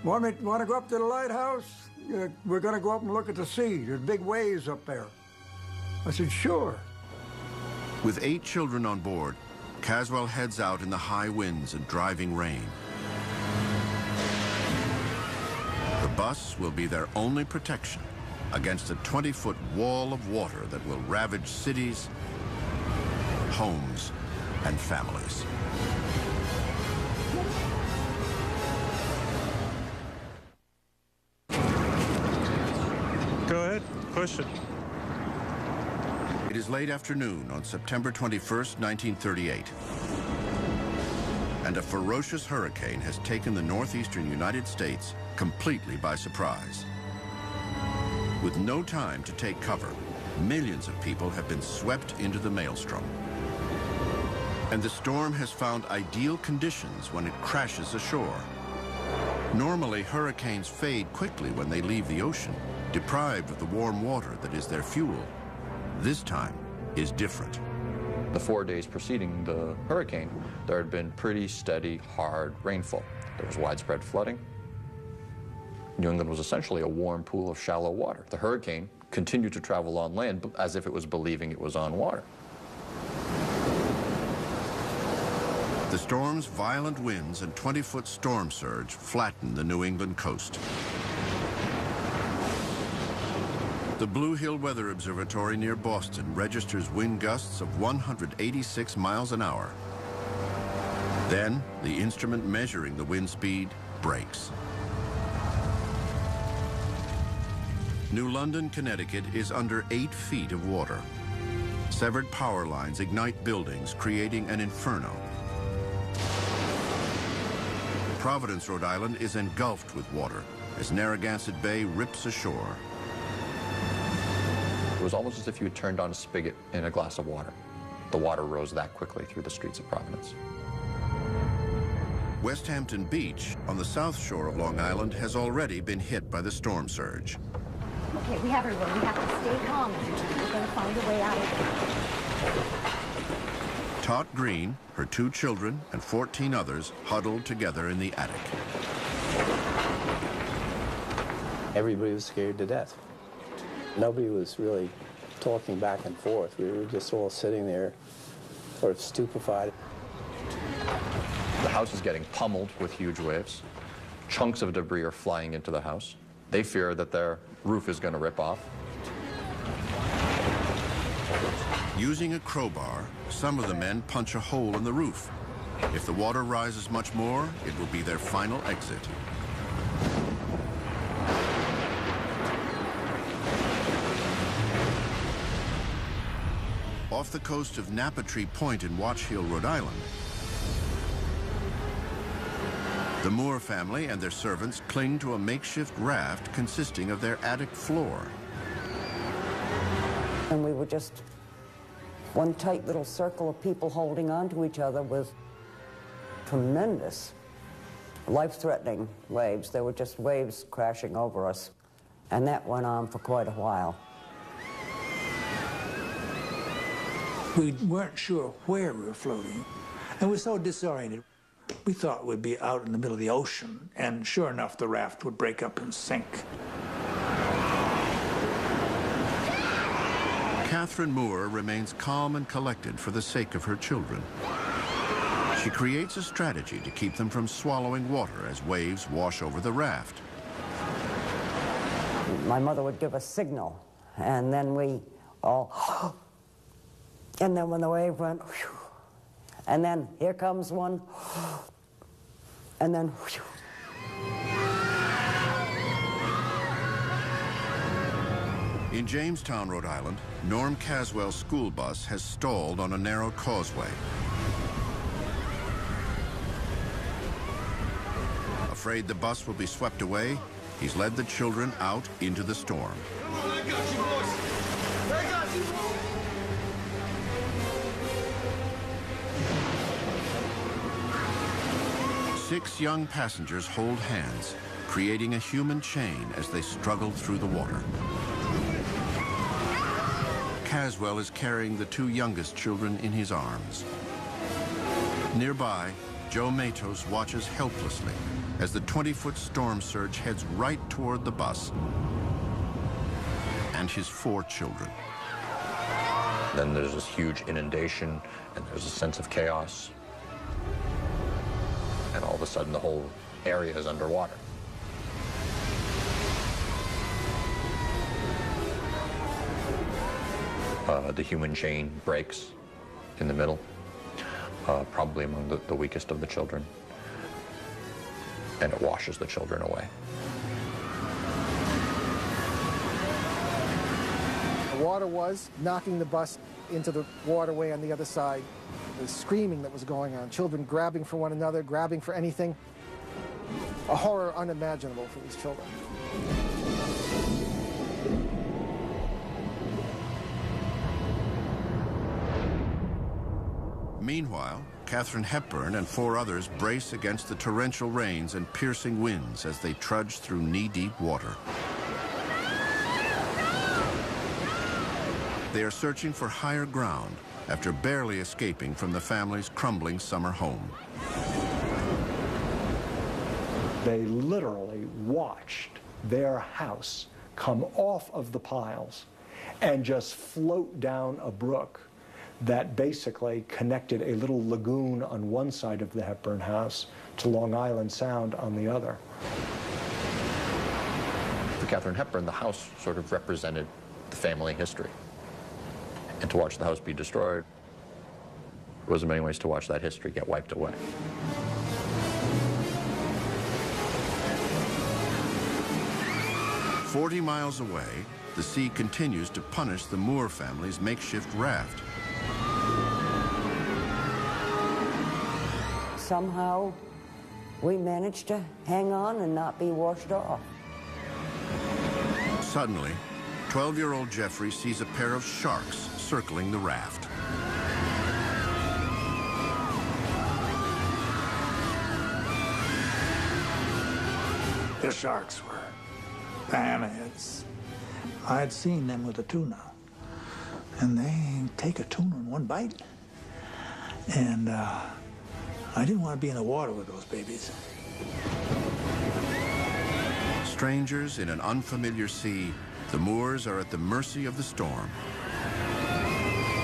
want to go up to the lighthouse? We're going to go up and look at the sea. There's big waves up there." I said, "Sure." With 8 children on board, Caswell heads out in the high winds and driving rain. The bus will be their only protection against a 20-foot wall of water that will ravage cities, homes, and families. Go ahead, push it. It is late afternoon on September 21st, 1938. And a ferocious hurricane has taken the northeastern United States completely by surprise. With no time to take cover, millions of people have been swept into the maelstrom. And the storm has found ideal conditions when it crashes ashore. Normally, hurricanes fade quickly when they leave the ocean, deprived of the warm water that is their fuel. This time is different. The 4 days preceding the hurricane, there had been pretty steady, hard rainfall. There was widespread flooding. New England was essentially a warm pool of shallow water. The hurricane continued to travel on land as if it was believing it was on water. The storm's violent winds and 20-foot storm surge flattened the New England coast. The Blue Hill Weather Observatory near Boston registers wind gusts of 186 miles an hour. Then, the instrument measuring the wind speed breaks. New London, Connecticut is under 8 feet of water. Severed power lines ignite buildings, creating an inferno. Providence, Rhode Island is engulfed with water as Narragansett Bay rips ashore. It was almost as if you had turned on a spigot in a glass of water. The water rose that quickly through the streets of Providence. West Hampton Beach, on the south shore of Long Island, has already been hit by the storm surge. Okay, we have everyone. We have to stay calm. We're going to find a way out of it. Tot Green, her 2 children, and 14 others huddled together in the attic. Everybody was scared to death. Nobody was really talking back and forth. We were just all sitting there, sort of stupefied. The house is getting pummeled with huge waves. Chunks of debris are flying into the house. They fear that their roof is going to rip off. Using a crowbar, some of the men punch a hole in the roof. If the water rises much more, it will be their final exit. Off the coast of Napatree Point in Watch Hill, Rhode Island, the Moore family and their servants cling to a makeshift raft consisting of their attic floor. And we were just one tight little circle of people holding on to each other with tremendous, life-threatening waves. There were just waves crashing over us. And that went on for quite a while. We weren't sure where we were floating, and we were so disoriented. We thought we'd be out in the middle of the ocean, and sure enough, the raft would break up and sink. Catherine Moore remains calm and collected for the sake of her children. She creates a strategy to keep them from swallowing water as waves wash over the raft. My mother would give a signal, and then we all, and then when the wave went, whew, and then here comes one, and then, whew. In Jamestown, Rhode Island, Norm Caswell's school bus has stalled on a narrow causeway. Afraid the bus will be swept away, he's led the children out into the storm. Come on, I got you, boys. I got you. 6 young passengers hold hands, creating a human chain as they struggle through the water. Caswell is carrying the 2 youngest children in his arms. Nearby, Joe Matos watches helplessly as the 20-foot storm surge heads right toward the bus and his 4 children. Then there's this huge inundation, and there's a sense of chaos. And all of a sudden, the whole area is underwater. The human chain breaks in the middle, probably among the weakest of the children, and it washes the children away. The water was knocking the bus into the waterway on the other side. The screaming that was going on, children grabbing for one another, grabbing for anything. A horror unimaginable for these children. Meanwhile, Katharine Hepburn and 4 others brace against the torrential rains and piercing winds as they trudge through knee-deep water. They are searching for higher ground after barely escaping from the family's crumbling summer home. They literally watched their house come off of the piles and just float down a brook that basically connected a little lagoon on one side of the Hepburn house to Long Island Sound on the other. For Katharine Hepburn, the house sort of represented the family history. And to watch the house be destroyed was in many ways to watch that history get wiped away. "40 miles away, the sea continues to punish the Moore family's makeshift raft. Somehow, we managed to hang on and not be washed off. Suddenly, 12-year-old Jeffrey sees a pair of sharks circling the raft. The sharks were hammerheads. I had seen them with a tuna, and they take a tuna in one bite. And I didn't want to be in the water with those babies. Strangers in an unfamiliar sea, the Moores are at the mercy of the storm.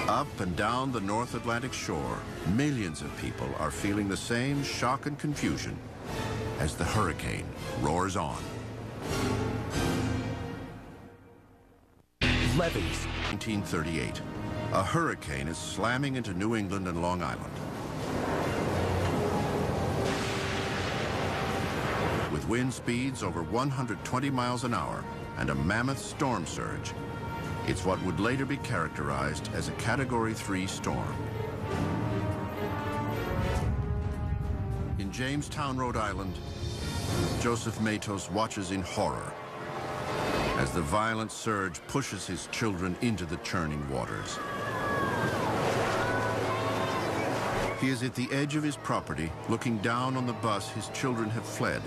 Up and down the North Atlantic shore, millions of people are feeling the same shock and confusion as the hurricane roars on. Levees. 1938. A hurricane is slamming into New England and Long Island. With wind speeds over 120 miles an hour and a mammoth storm surge, it's what would later be characterized as a Category 3 storm. In Jamestown, Rhode Island, Joseph Matos watches in horror as the violent surge pushes his children into the churning waters. He is at the edge of his property, looking down on the bus his children have fled.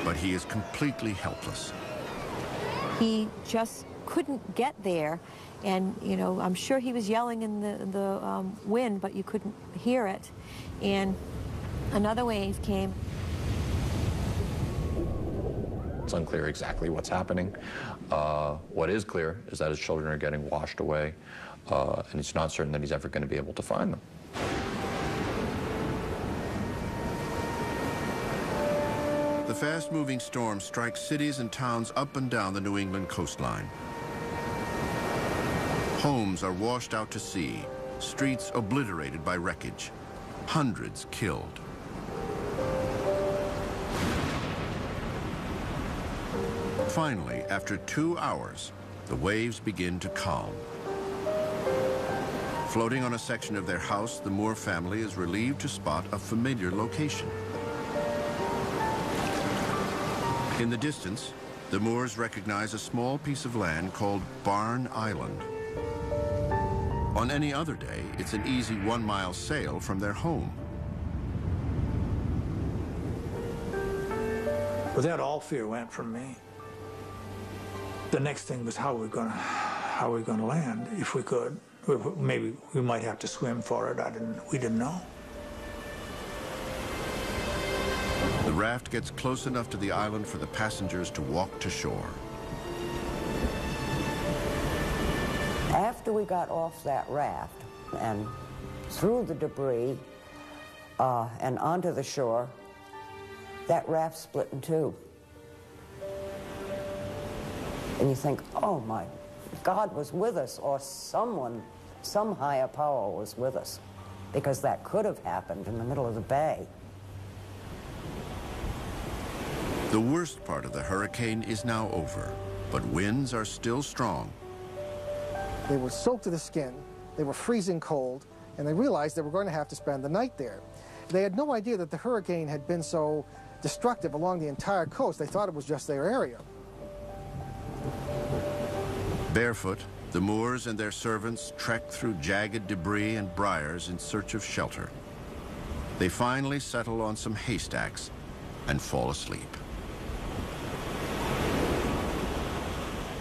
But he is completely helpless. He just couldn't get there, and you know, I'm sure he was yelling in the wind, but you couldn't hear it. And another wave came. It's unclear exactly what's happening. What is clear is that his children are getting washed away, and it's not certain that he's ever going to be able to find them. The fast-moving storm strikes cities and towns up and down the New England coastline. Homes are washed out to sea, streets obliterated by wreckage, hundreds killed. Finally, after 2 hours, the waves begin to calm. Floating on a section of their house, the Moore family is relieved to spot a familiar location. In the distance, the Moores recognize a small piece of land called Barn Island. On any other day, it's an easy 1-mile sail from their home. With that, all fear went from me. The next thing was how are we going to land, if we could. Maybe we might have to swim for it. We didn't know. The raft gets close enough to the island for the passengers to walk to shore. After we got off that raft and through the debris and onto the shore, that raft split in two. And you think, oh my, God was with us, or someone, some higher power was with us, because that could have happened in the middle of the bay. The worst part of the hurricane is now over, but winds are still strong. They were soaked to the skin, they were freezing cold, and they realized they were going to have to spend the night there. They had no idea that the hurricane had been so destructive along the entire coast. They thought it was just their area. Barefoot, the Moors and their servants trek through jagged debris and briars in search of shelter. They finally settle on some haystacks and fall asleep.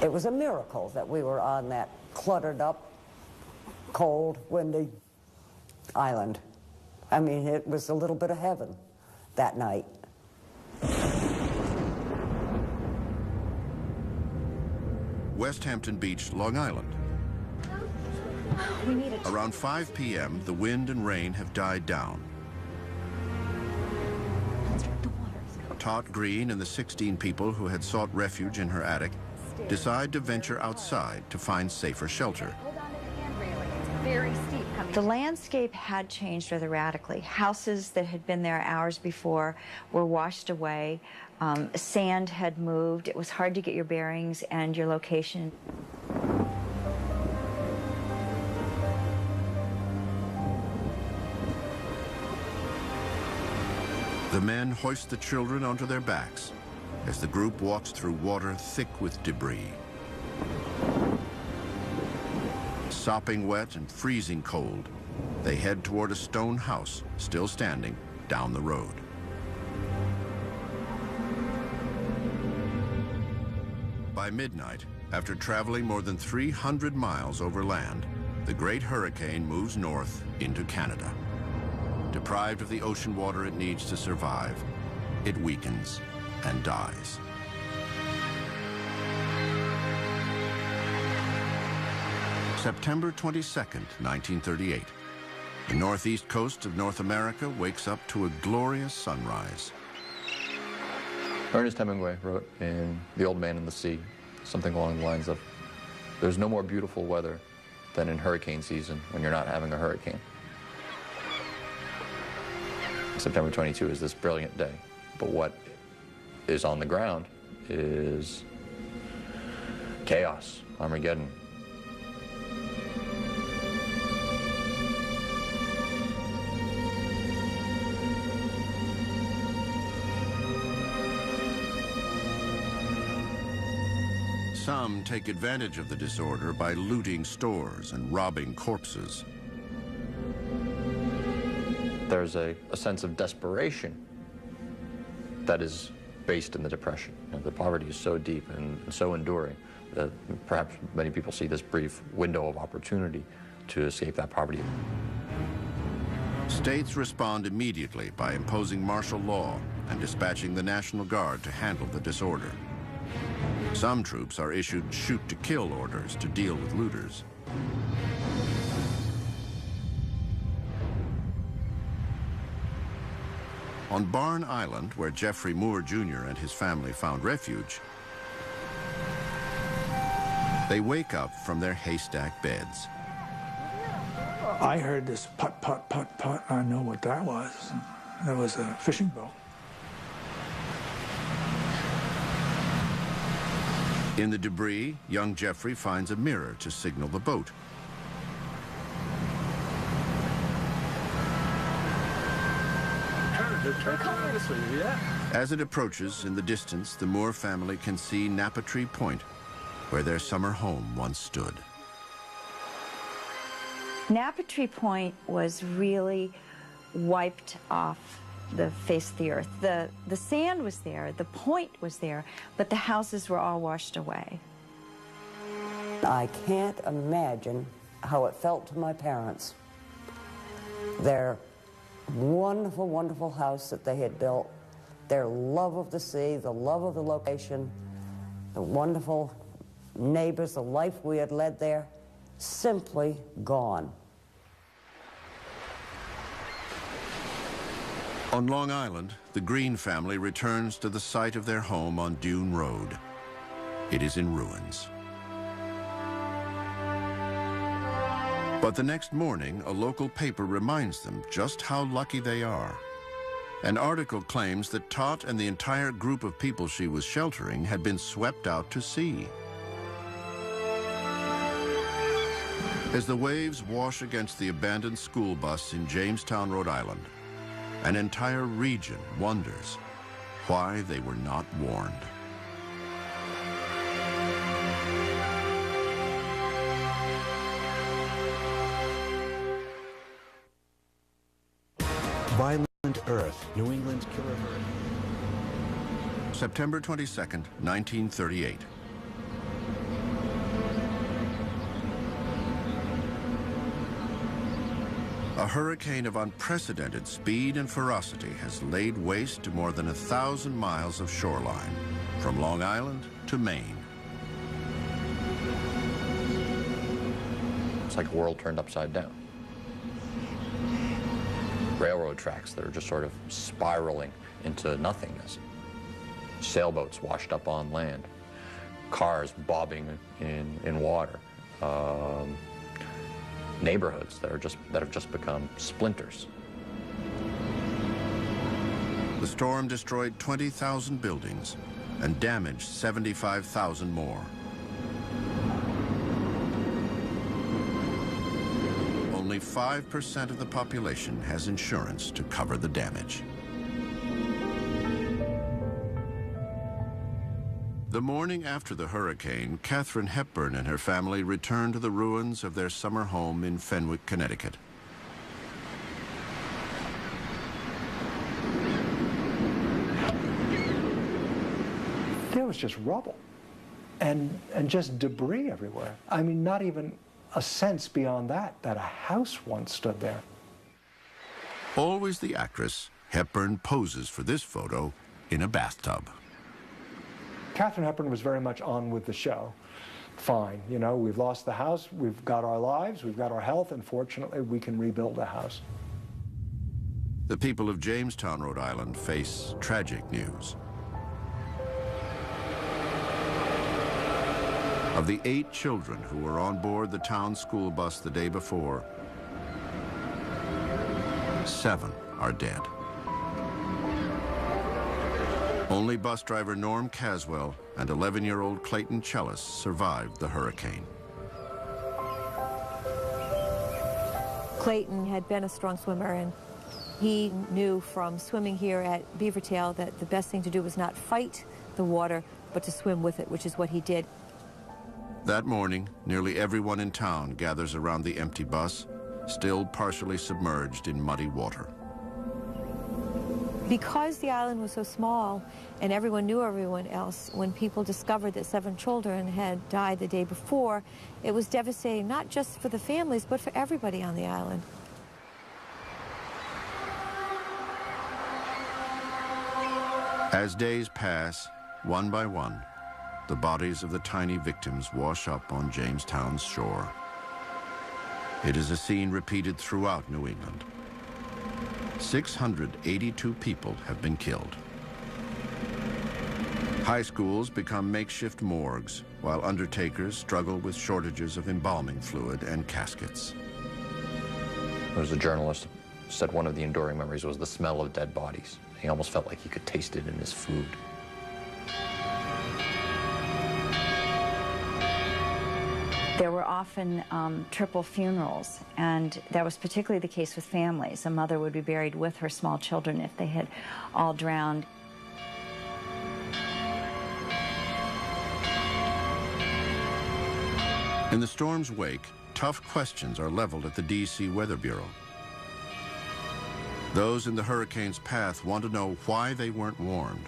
It was a miracle that we were on that cluttered up, cold, windy island. I mean, it was a little bit of heaven that night. West Hampton Beach, Long Island. We need a Around 5 p.m., the wind and rain have died down. Tot Green and the 16 people who had sought refuge in her attic decide to venture outside to find safer shelter. very steep coming. The landscape had changed rather radically. Houses that had been there hours before were washed away. Sand had moved. It was hard to get your bearings and your location. The men hoist the children onto their backs as the group walks through water thick with debris. Sopping wet and freezing cold, they head toward a stone house still standing down the road. By midnight, after traveling more than 300 miles over land, the great hurricane moves north into Canada. Deprived of the ocean water it needs to survive, it weakens and dies. September 22nd, 1938. The northeast coast of North America wakes up to a glorious sunrise. Ernest Hemingway wrote in The Old Man and the Sea something along the lines of, there's no more beautiful weather than in hurricane season when you're not having a hurricane. September 22 is this brilliant day, but what is on the ground is chaos, Armageddon. Some take advantage of the disorder by looting stores and robbing corpses. There's a sense of desperation that is based in the Depression. You know, the poverty is so deep and so enduring that perhaps many people see this brief window of opportunity to escape that poverty. States respond immediately by imposing martial law and dispatching the National Guard to handle the disorder. Some troops are issued shoot-to-kill orders to deal with looters. On Barn Island, where Jeffrey Moore Jr. and his family found refuge, they wake up from their haystack beds. I heard this putt, putt, putt, putt. I know what that was. That was a fishing boat. In the debris, young Jeffrey finds a mirror to signal the boat. As it approaches, in the distance, the Moore family can see Napatree Point, where their summer home once stood. Napatree Point was really wiped off the face of the earth. The sand was there, the point was there, but the houses were all washed away. I can't imagine how it felt to my parents. Their wonderful, wonderful house that they had built, their love of the sea, the love of the location, the wonderful neighbors, the life we had led there, simply gone. On Long Island, the Green family returns to the site of their home on Dune Road. It is in ruins. But the next morning, a local paper reminds them just how lucky they are. An article claims that Tot and the entire group of people she was sheltering had been swept out to sea. As the waves wash against the abandoned school bus in Jamestown, Rhode Island, an entire region wonders why they were not warned. Violent Earth, New England's killer hurricane. September 22nd, 1938. A hurricane of unprecedented speed and ferocity has laid waste to more than 1,000 miles of shoreline, from Long Island to Maine. It's like a world turned upside down. Railroad tracks that are just sort of spiraling into nothingness. Sailboats washed up on land. Cars bobbing in water. Neighborhoods that have just become splinters. The storm destroyed 20,000 buildings and damaged 75,000 more. Only 5% of the population has insurance to cover the damage. The morning after the hurricane, Katharine Hepburn and her family returned to the ruins of their summer home in Fenwick, Connecticut. There was just rubble and just debris everywhere. I mean, not even a sense beyond that a house once stood there. Always the actress, Hepburn poses for this photo in a bathtub. Katharine Hepburn was very much on with the show. Fine, you know, we've lost the house, we've got our lives, we've got our health, and fortunately we can rebuild the house. The people of Jamestown, Rhode Island face tragic news. Of the 8 children who were on board the town school bus the day before, 7 are dead. Only bus driver Norm Caswell and 11-year-old Clayton Chellis survived the hurricane. Clayton had been a strong swimmer, and he knew from swimming here at Beavertail that the best thing to do was not fight the water, but to swim with it, which is what he did. That morning, nearly everyone in town gathers around the empty bus, still partially submerged in muddy water. Because the island was so small and everyone knew everyone else, when people discovered that 7 children had died the day before, it was devastating, not just for the families, but for everybody on the island. As days pass, one by one, the bodies of the tiny victims wash up on Jamestown's shore. It is a scene repeated throughout New England. 682 people have been killed. High schools become makeshift morgues, while undertakers struggle with shortages of embalming fluid and caskets. There was a journalist who said one of the enduring memories was the smell of dead bodies. He almost felt like he could taste it in his food. There were often triple funerals, and that was particularly the case with families. A mother would be buried with her small children if they had all drowned. In the storm's wake, tough questions are leveled at the D.C. Weather Bureau. Those in the hurricane's path want to know why they weren't warned.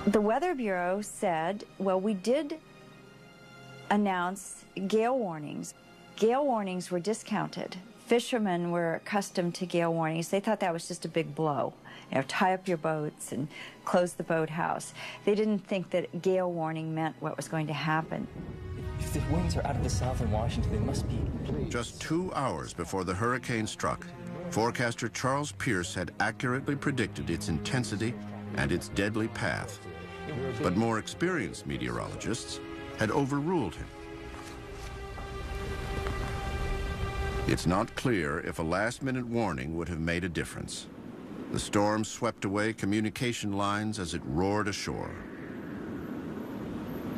The Weather Bureau said, well, we did announce gale warnings. Gale warnings were discounted. Fishermen were accustomed to gale warnings. They thought that was just a big blow. You know, tie up your boats and close the boathouse. They didn't think that gale warning meant what was going to happen. If the winds are out of the south in Washington, they must be... Just 2 hours before the hurricane struck, forecaster Charles Pierce had accurately predicted its intensity and its deadly path. But more experienced meteorologists had overruled him. It's not clear if a last-minute warning would have made a difference. The storm swept away communication lines as it roared ashore.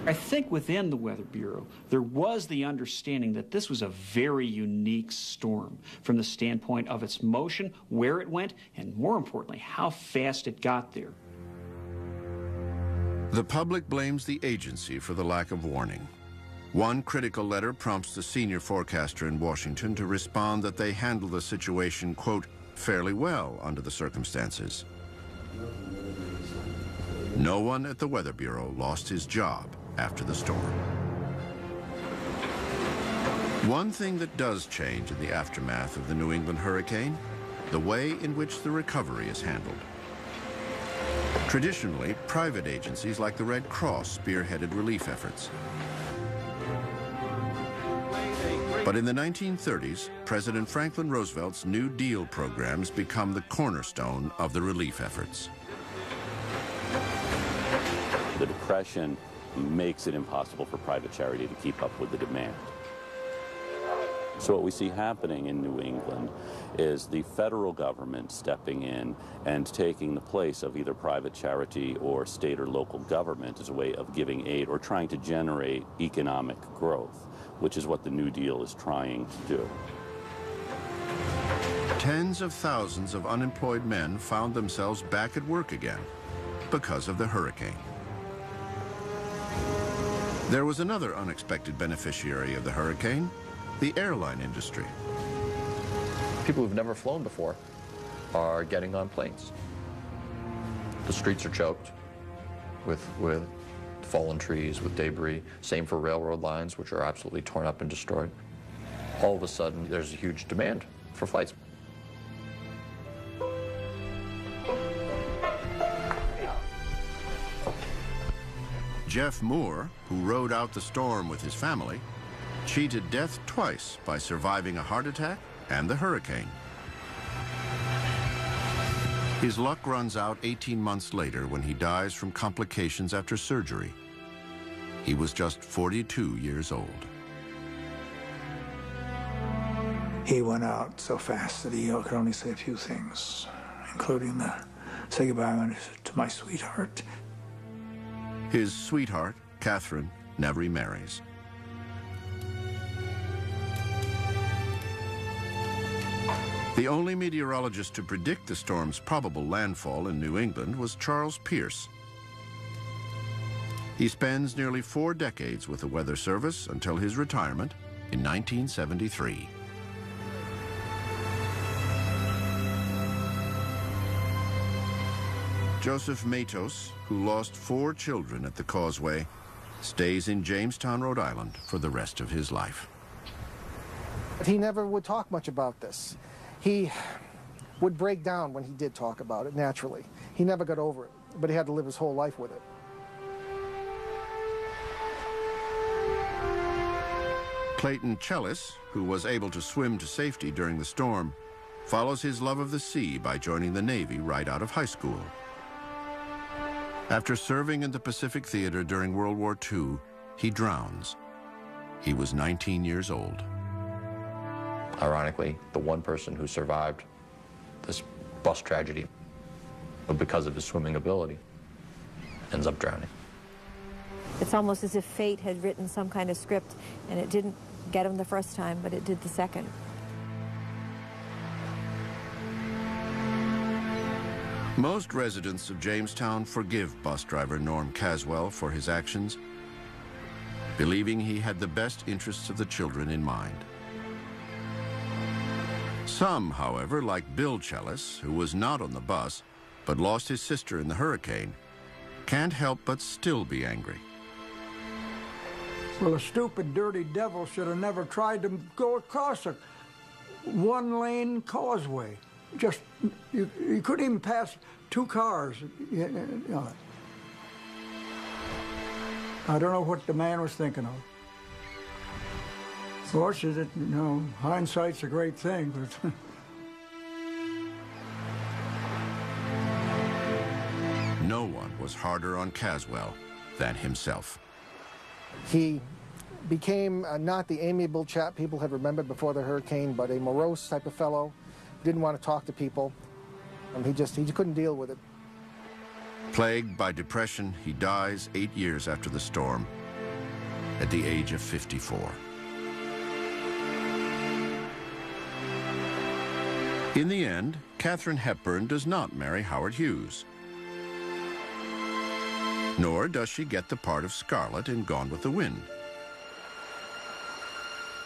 I think within the Weather Bureau, there was the understanding that this was a very unique storm from the standpoint of its motion, where it went, and more importantly, how fast it got there. The public blames the agency for the lack of warning. One critical letter prompts the senior forecaster in Washington to respond that they handled the situation, quote, fairly well under the circumstances. No one at the Weather Bureau lost his job after the storm. One thing that does change in the aftermath of the New England hurricane, the way in which the recovery is handled. Traditionally, private agencies like the Red Cross spearheaded relief efforts. But in the 1930s, President Franklin Roosevelt's New Deal programs become the cornerstone of the relief efforts. The Depression makes it impossible for private charity to keep up with the demand. So what we see happening in New England is the federal government stepping in and taking the place of either private charity or state or local government as a way of giving aid or trying to generate economic growth, which is what the New Deal is trying to do. Tens of thousands of unemployed men found themselves back at work again because of the hurricane. There was another unexpected beneficiary of the hurricane, the airline industry. People who've never flown before are getting on planes. The streets are choked with fallen trees, with debris. Same for railroad lines, which are absolutely torn up and destroyed. All of a sudden, there's a huge demand for flights. Jeff Moore, who rode out the storm with his family, cheated death twice by surviving a heart attack and the hurricane. His luck runs out 18 months later when he dies from complications after surgery. He was just 42 years old. He went out so fast that he could only say a few things, including the say goodbye to my sweetheart. His sweetheart, Catherine, never remarries. The only meteorologist to predict the storm's probable landfall in New England was Charles Pierce. He spends nearly 4 decades with the Weather Service until his retirement in 1973. Joseph Matos, who lost 4 children at the causeway, stays in Jamestown, Rhode Island for the rest of his life. He never would talk much about this. He would break down when he did talk about it, naturally. He never got over it, but he had to live his whole life with it. Clayton Chellis, who was able to swim to safety during the storm, follows his love of the sea by joining the Navy right out of high school. After serving in the Pacific Theater during World War II, he drowns. He was 19 years old. Ironically, the one person who survived this bus tragedy, because of his swimming ability, ends up drowning. It's almost as if fate had written some kind of script, and it didn't get him the first time, but it did the second. Most residents of Jamestown forgive bus driver Norm Caswell for his actions, believing he had the best interests of the children in mind. Some, however, like Bill Chellis, who was not on the bus, but lost his sister in the hurricane, can't help but still be angry. Well, a stupid, dirty devil should have never tried to go across a one-lane causeway. Just, you couldn't even pass 2 cars. You know. I don't know what the man was thinking of. Of course, hindsight's a great thing, but... No one was harder on Caswell than himself. He became not the amiable chap people had remembered before the hurricane, but a morose type of fellow. Didn't want to talk to people. He just couldn't deal with it. Plagued by depression, he dies 8 years after the storm, at the age of 54. In the end, Katharine Hepburn does not marry Howard Hughes. Nor does she get the part of Scarlett in Gone with the Wind.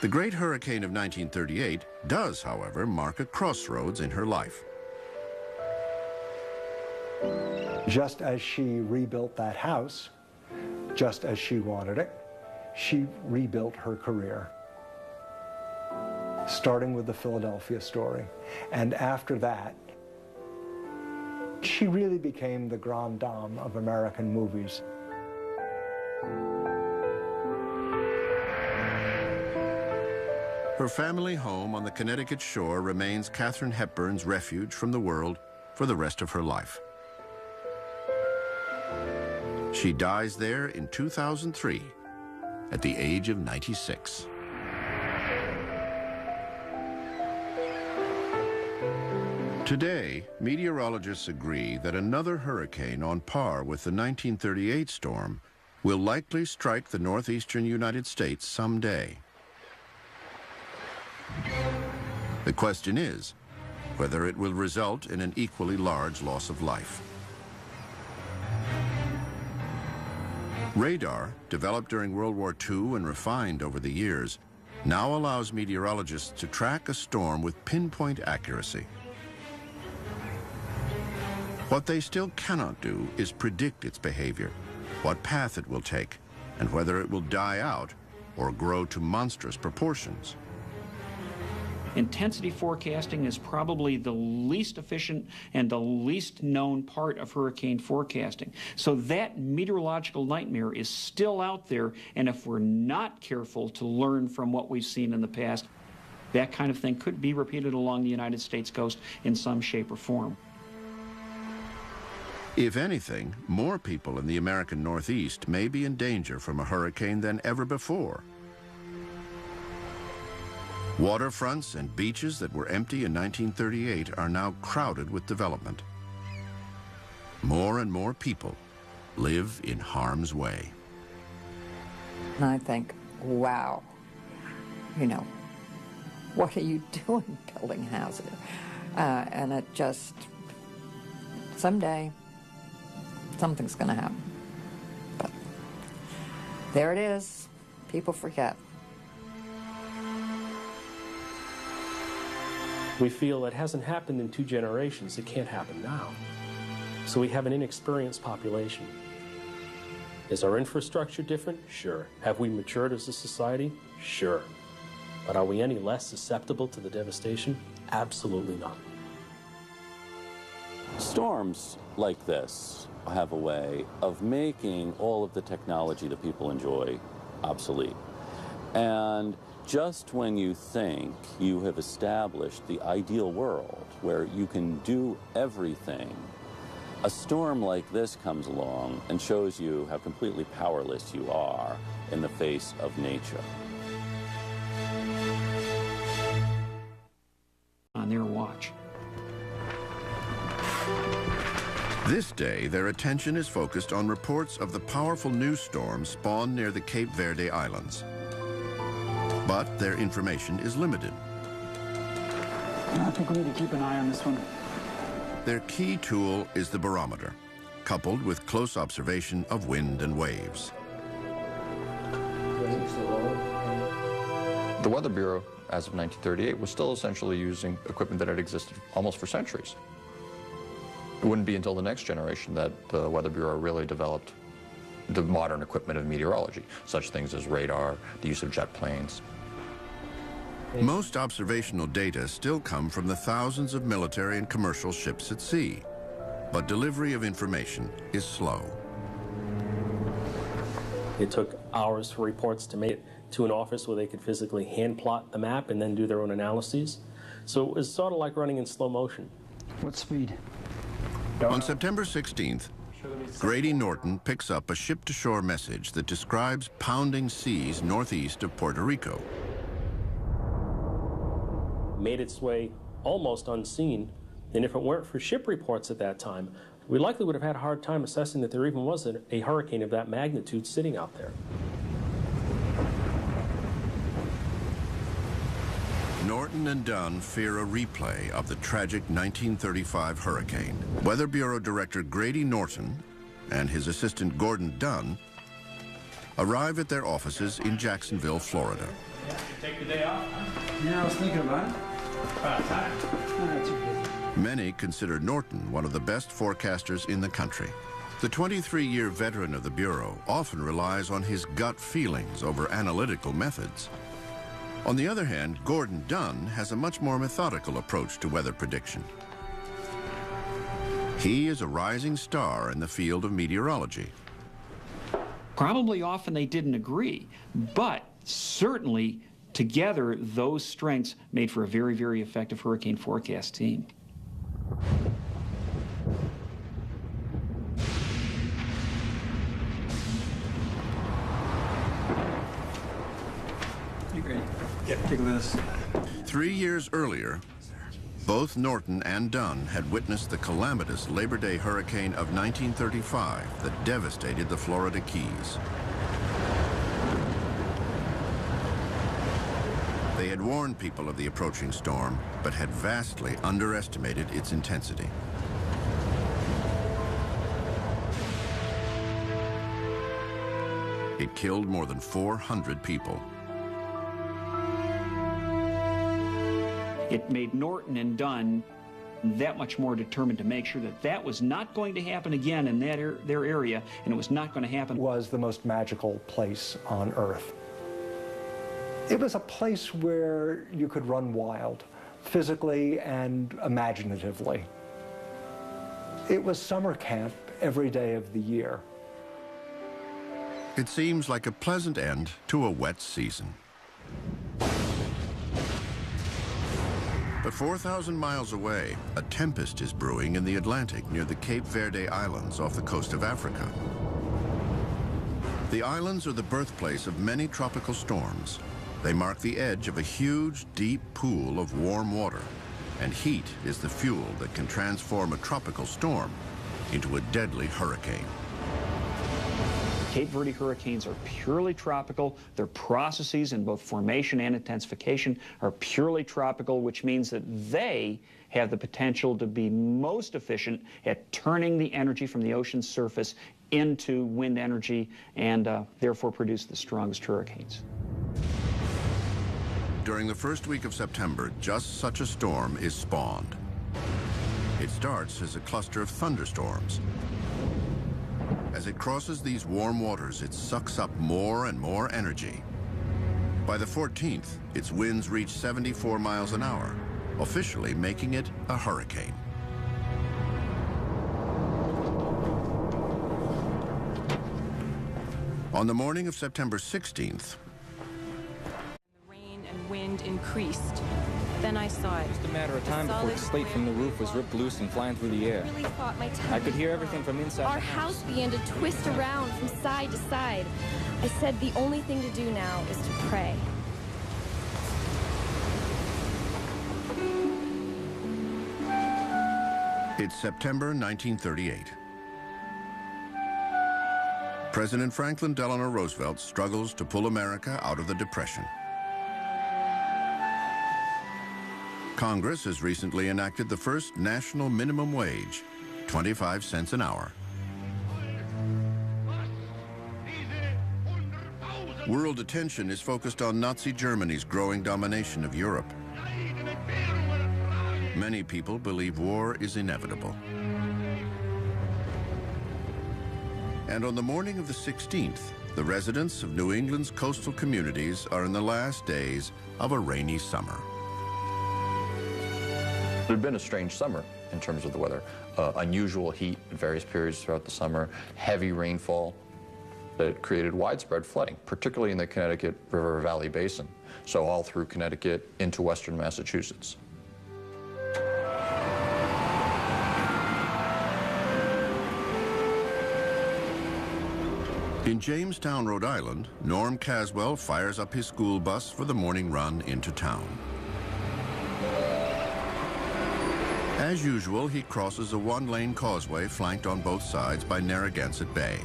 The great hurricane of 1938 does, however, mark a crossroads in her life. Just as she rebuilt that house, just as she wanted it, she rebuilt her career, starting with the Philadelphia story. And after that, she really became the grande dame of American movies. Her family home on the Connecticut shore remains Katharine Hepburn's refuge from the world for the rest of her life. She dies there in 2003 at the age of 96. Today, meteorologists agree that another hurricane on par with the 1938 storm will likely strike the northeastern United States someday. The question is whether it will result in an equally large loss of life. Radar, developed during World War II and refined over the years, now allows meteorologists to track a storm with pinpoint accuracy. What they still cannot do is predict its behavior, what path it will take, and whether it will die out or grow to monstrous proportions. Intensity forecasting is probably the least efficient and the least known part of hurricane forecasting. So that meteorological nightmare is still out there, and if we're not careful to learn from what we've seen in the past, that kind of thing could be repeated along the United States coast in some shape or form. If anything, more people in the American Northeast may be in danger from a hurricane than ever before. Waterfronts and beaches that were empty in 1938 are now crowded with development. More and more people live in harm's way. And I think, wow, you know, what are you doing building houses? And it just, someday, something's going to happen. But there it is. People forget. We feel it hasn't happened in 2 generations, it can't happen now. So we have an inexperienced population. Is our infrastructure different? Sure. Have we matured as a society? Sure. But are we any less susceptible to the devastation? Absolutely not. Storms like this have a way of making all of the technology that people enjoy obsolete. And just when you think you have established the ideal world where you can do everything, a storm like this comes along and shows you how completely powerless you are in the face of nature. On their watch. This day, their attention is focused on reports of the powerful new storm spawned near the Cape Verde Islands. But their information is limited. I think we need to keep an eye on this one. Their key tool is the barometer, coupled with close observation of wind and waves. The Weather Bureau, as of 1938, was still essentially using equipment that had existed almost for centuries. It wouldn't be until the next generation that the Weather Bureau really developed the modern equipment of meteorology, such things as radar, the use of jet planes. Most observational data still come from the thousands of military and commercial ships at sea, but delivery of information is slow. It took hours for reports to make it to an office where they could physically hand plot the map and then do their own analyses. So it was sort of like running in slow motion. What speed? On September 16th, Grady Norton picks up a ship-to-shore message that describes pounding seas northeast of Puerto Rico. Made its way almost unseen, and if it weren't for ship reports at that time, we likely would have had a hard time assessing that there even was a hurricane of that magnitude sitting out there. Norton and Dunn fear a replay of the tragic 1935 hurricane. Weather Bureau Director Grady Norton and his assistant Gordon Dunn arrive at their offices in Jacksonville, Florida. Take the day off? Yeah, I was thinking about it. Many consider Norton one of the best forecasters in the country. The 23-year veteran of the Bureau often relies on his gut feelings over analytical methods. On the other hand, Gordon Dunn has a much more methodical approach to weather prediction. He is a rising star in the field of meteorology. Probably often they didn't agree, but certainly together those strengths made for a very, very effective hurricane forecast team. You're great. Yep, take this. 3 years earlier, both Norton and Dunn had witnessed the calamitous Labor Day hurricane of 1935 that devastated the Florida Keys. They had warned people of the approaching storm, but had vastly underestimated its intensity. It killed more than 400 people. It made Norton and Dunn that much more determined to make sure that that was not going to happen again in their area, and it was not going to happen. Was the most magical place on Earth. It was a place where you could run wild, physically and imaginatively. It was summer camp every day of the year. It seems like a pleasant end to a wet season. But 4,000 miles away, a tempest is brewing in the Atlantic near the Cape Verde Islands off the coast of Africa. The islands are the birthplace of many tropical storms. They mark the edge of a huge, deep pool of warm water, and heat is the fuel that can transform a tropical storm into a deadly hurricane. Cape Verde hurricanes are purely tropical. Their processes in both formation and intensification are purely tropical, which means that they have the potential to be most efficient at turning the energy from the ocean's surface into wind energy and therefore produce the strongest hurricanes. During the first week of September, just such a storm is spawned. It starts as a cluster of thunderstorms. As it crosses these warm waters, it sucks up more and more energy. By the 14th, its winds reach 74 miles an hour, officially making it a hurricane. On the morning of September 16th, wind increased. Then I saw it. Just a matter of time before the slate from the roof was ripped loose and flying through the air. I really thought my time I could hear everything from inside Our the house began to twist around from side to side. I said the only thing to do now is to pray. it's September 1938. President Franklin Delano Roosevelt struggles to pull America out of the Depression. Congress has recently enacted the first national minimum wage, 25 cents an hour. World attention is focused on Nazi Germany's growing domination of Europe. Many people believe war is inevitable. And on the morning of the 16th, the residents of New England's coastal communities are in the last days of a rainy summer. It had been a strange summer in terms of the weather. Unusual heat at various periods throughout the summer, heavy rainfall that created widespread flooding, particularly in the Connecticut River Valley Basin, so all through Connecticut into western Massachusetts. In Jamestown, Rhode Island, Norm Caswell fires up his school bus for the morning run into town. As usual, he crosses a one-lane causeway flanked on both sides by Narragansett Bay.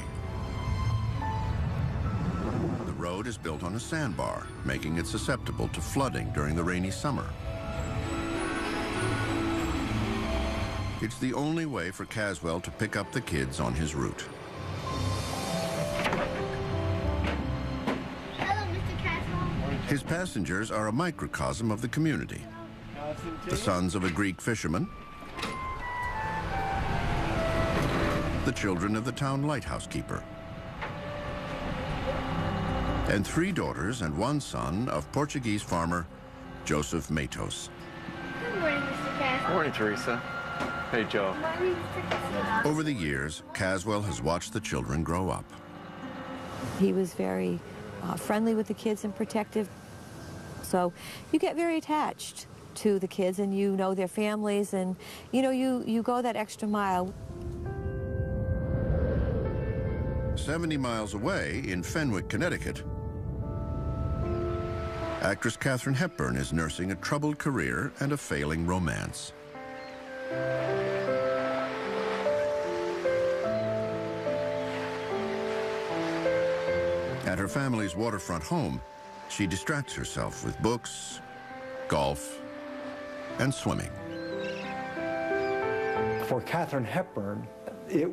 The road is built on a sandbar, making it susceptible to flooding during the rainy summer. It's the only way for Caswell to pick up the kids on his route. His passengers are a microcosm of the community. The sons of a Greek fisherman, the children of the town lighthouse keeper, and 3 daughters and 1 son of Portuguese farmer Joseph Matos. Good morning, Mr. Caswell. Morning, Teresa. Hey, Joe. Morning, Mr. Caswell. Over the years, Caswell has watched the children grow up. He was very friendly with the kids and protective. So you get very attached to the kids, and you know their families, and you know you go that extra mile. 70 miles away in Fenwick, Connecticut, actress Katharine Hepburn is nursing a troubled career and a failing romance. At her family's waterfront home, she distracts herself with books, golf, and swimming. For Katharine Hepburn, it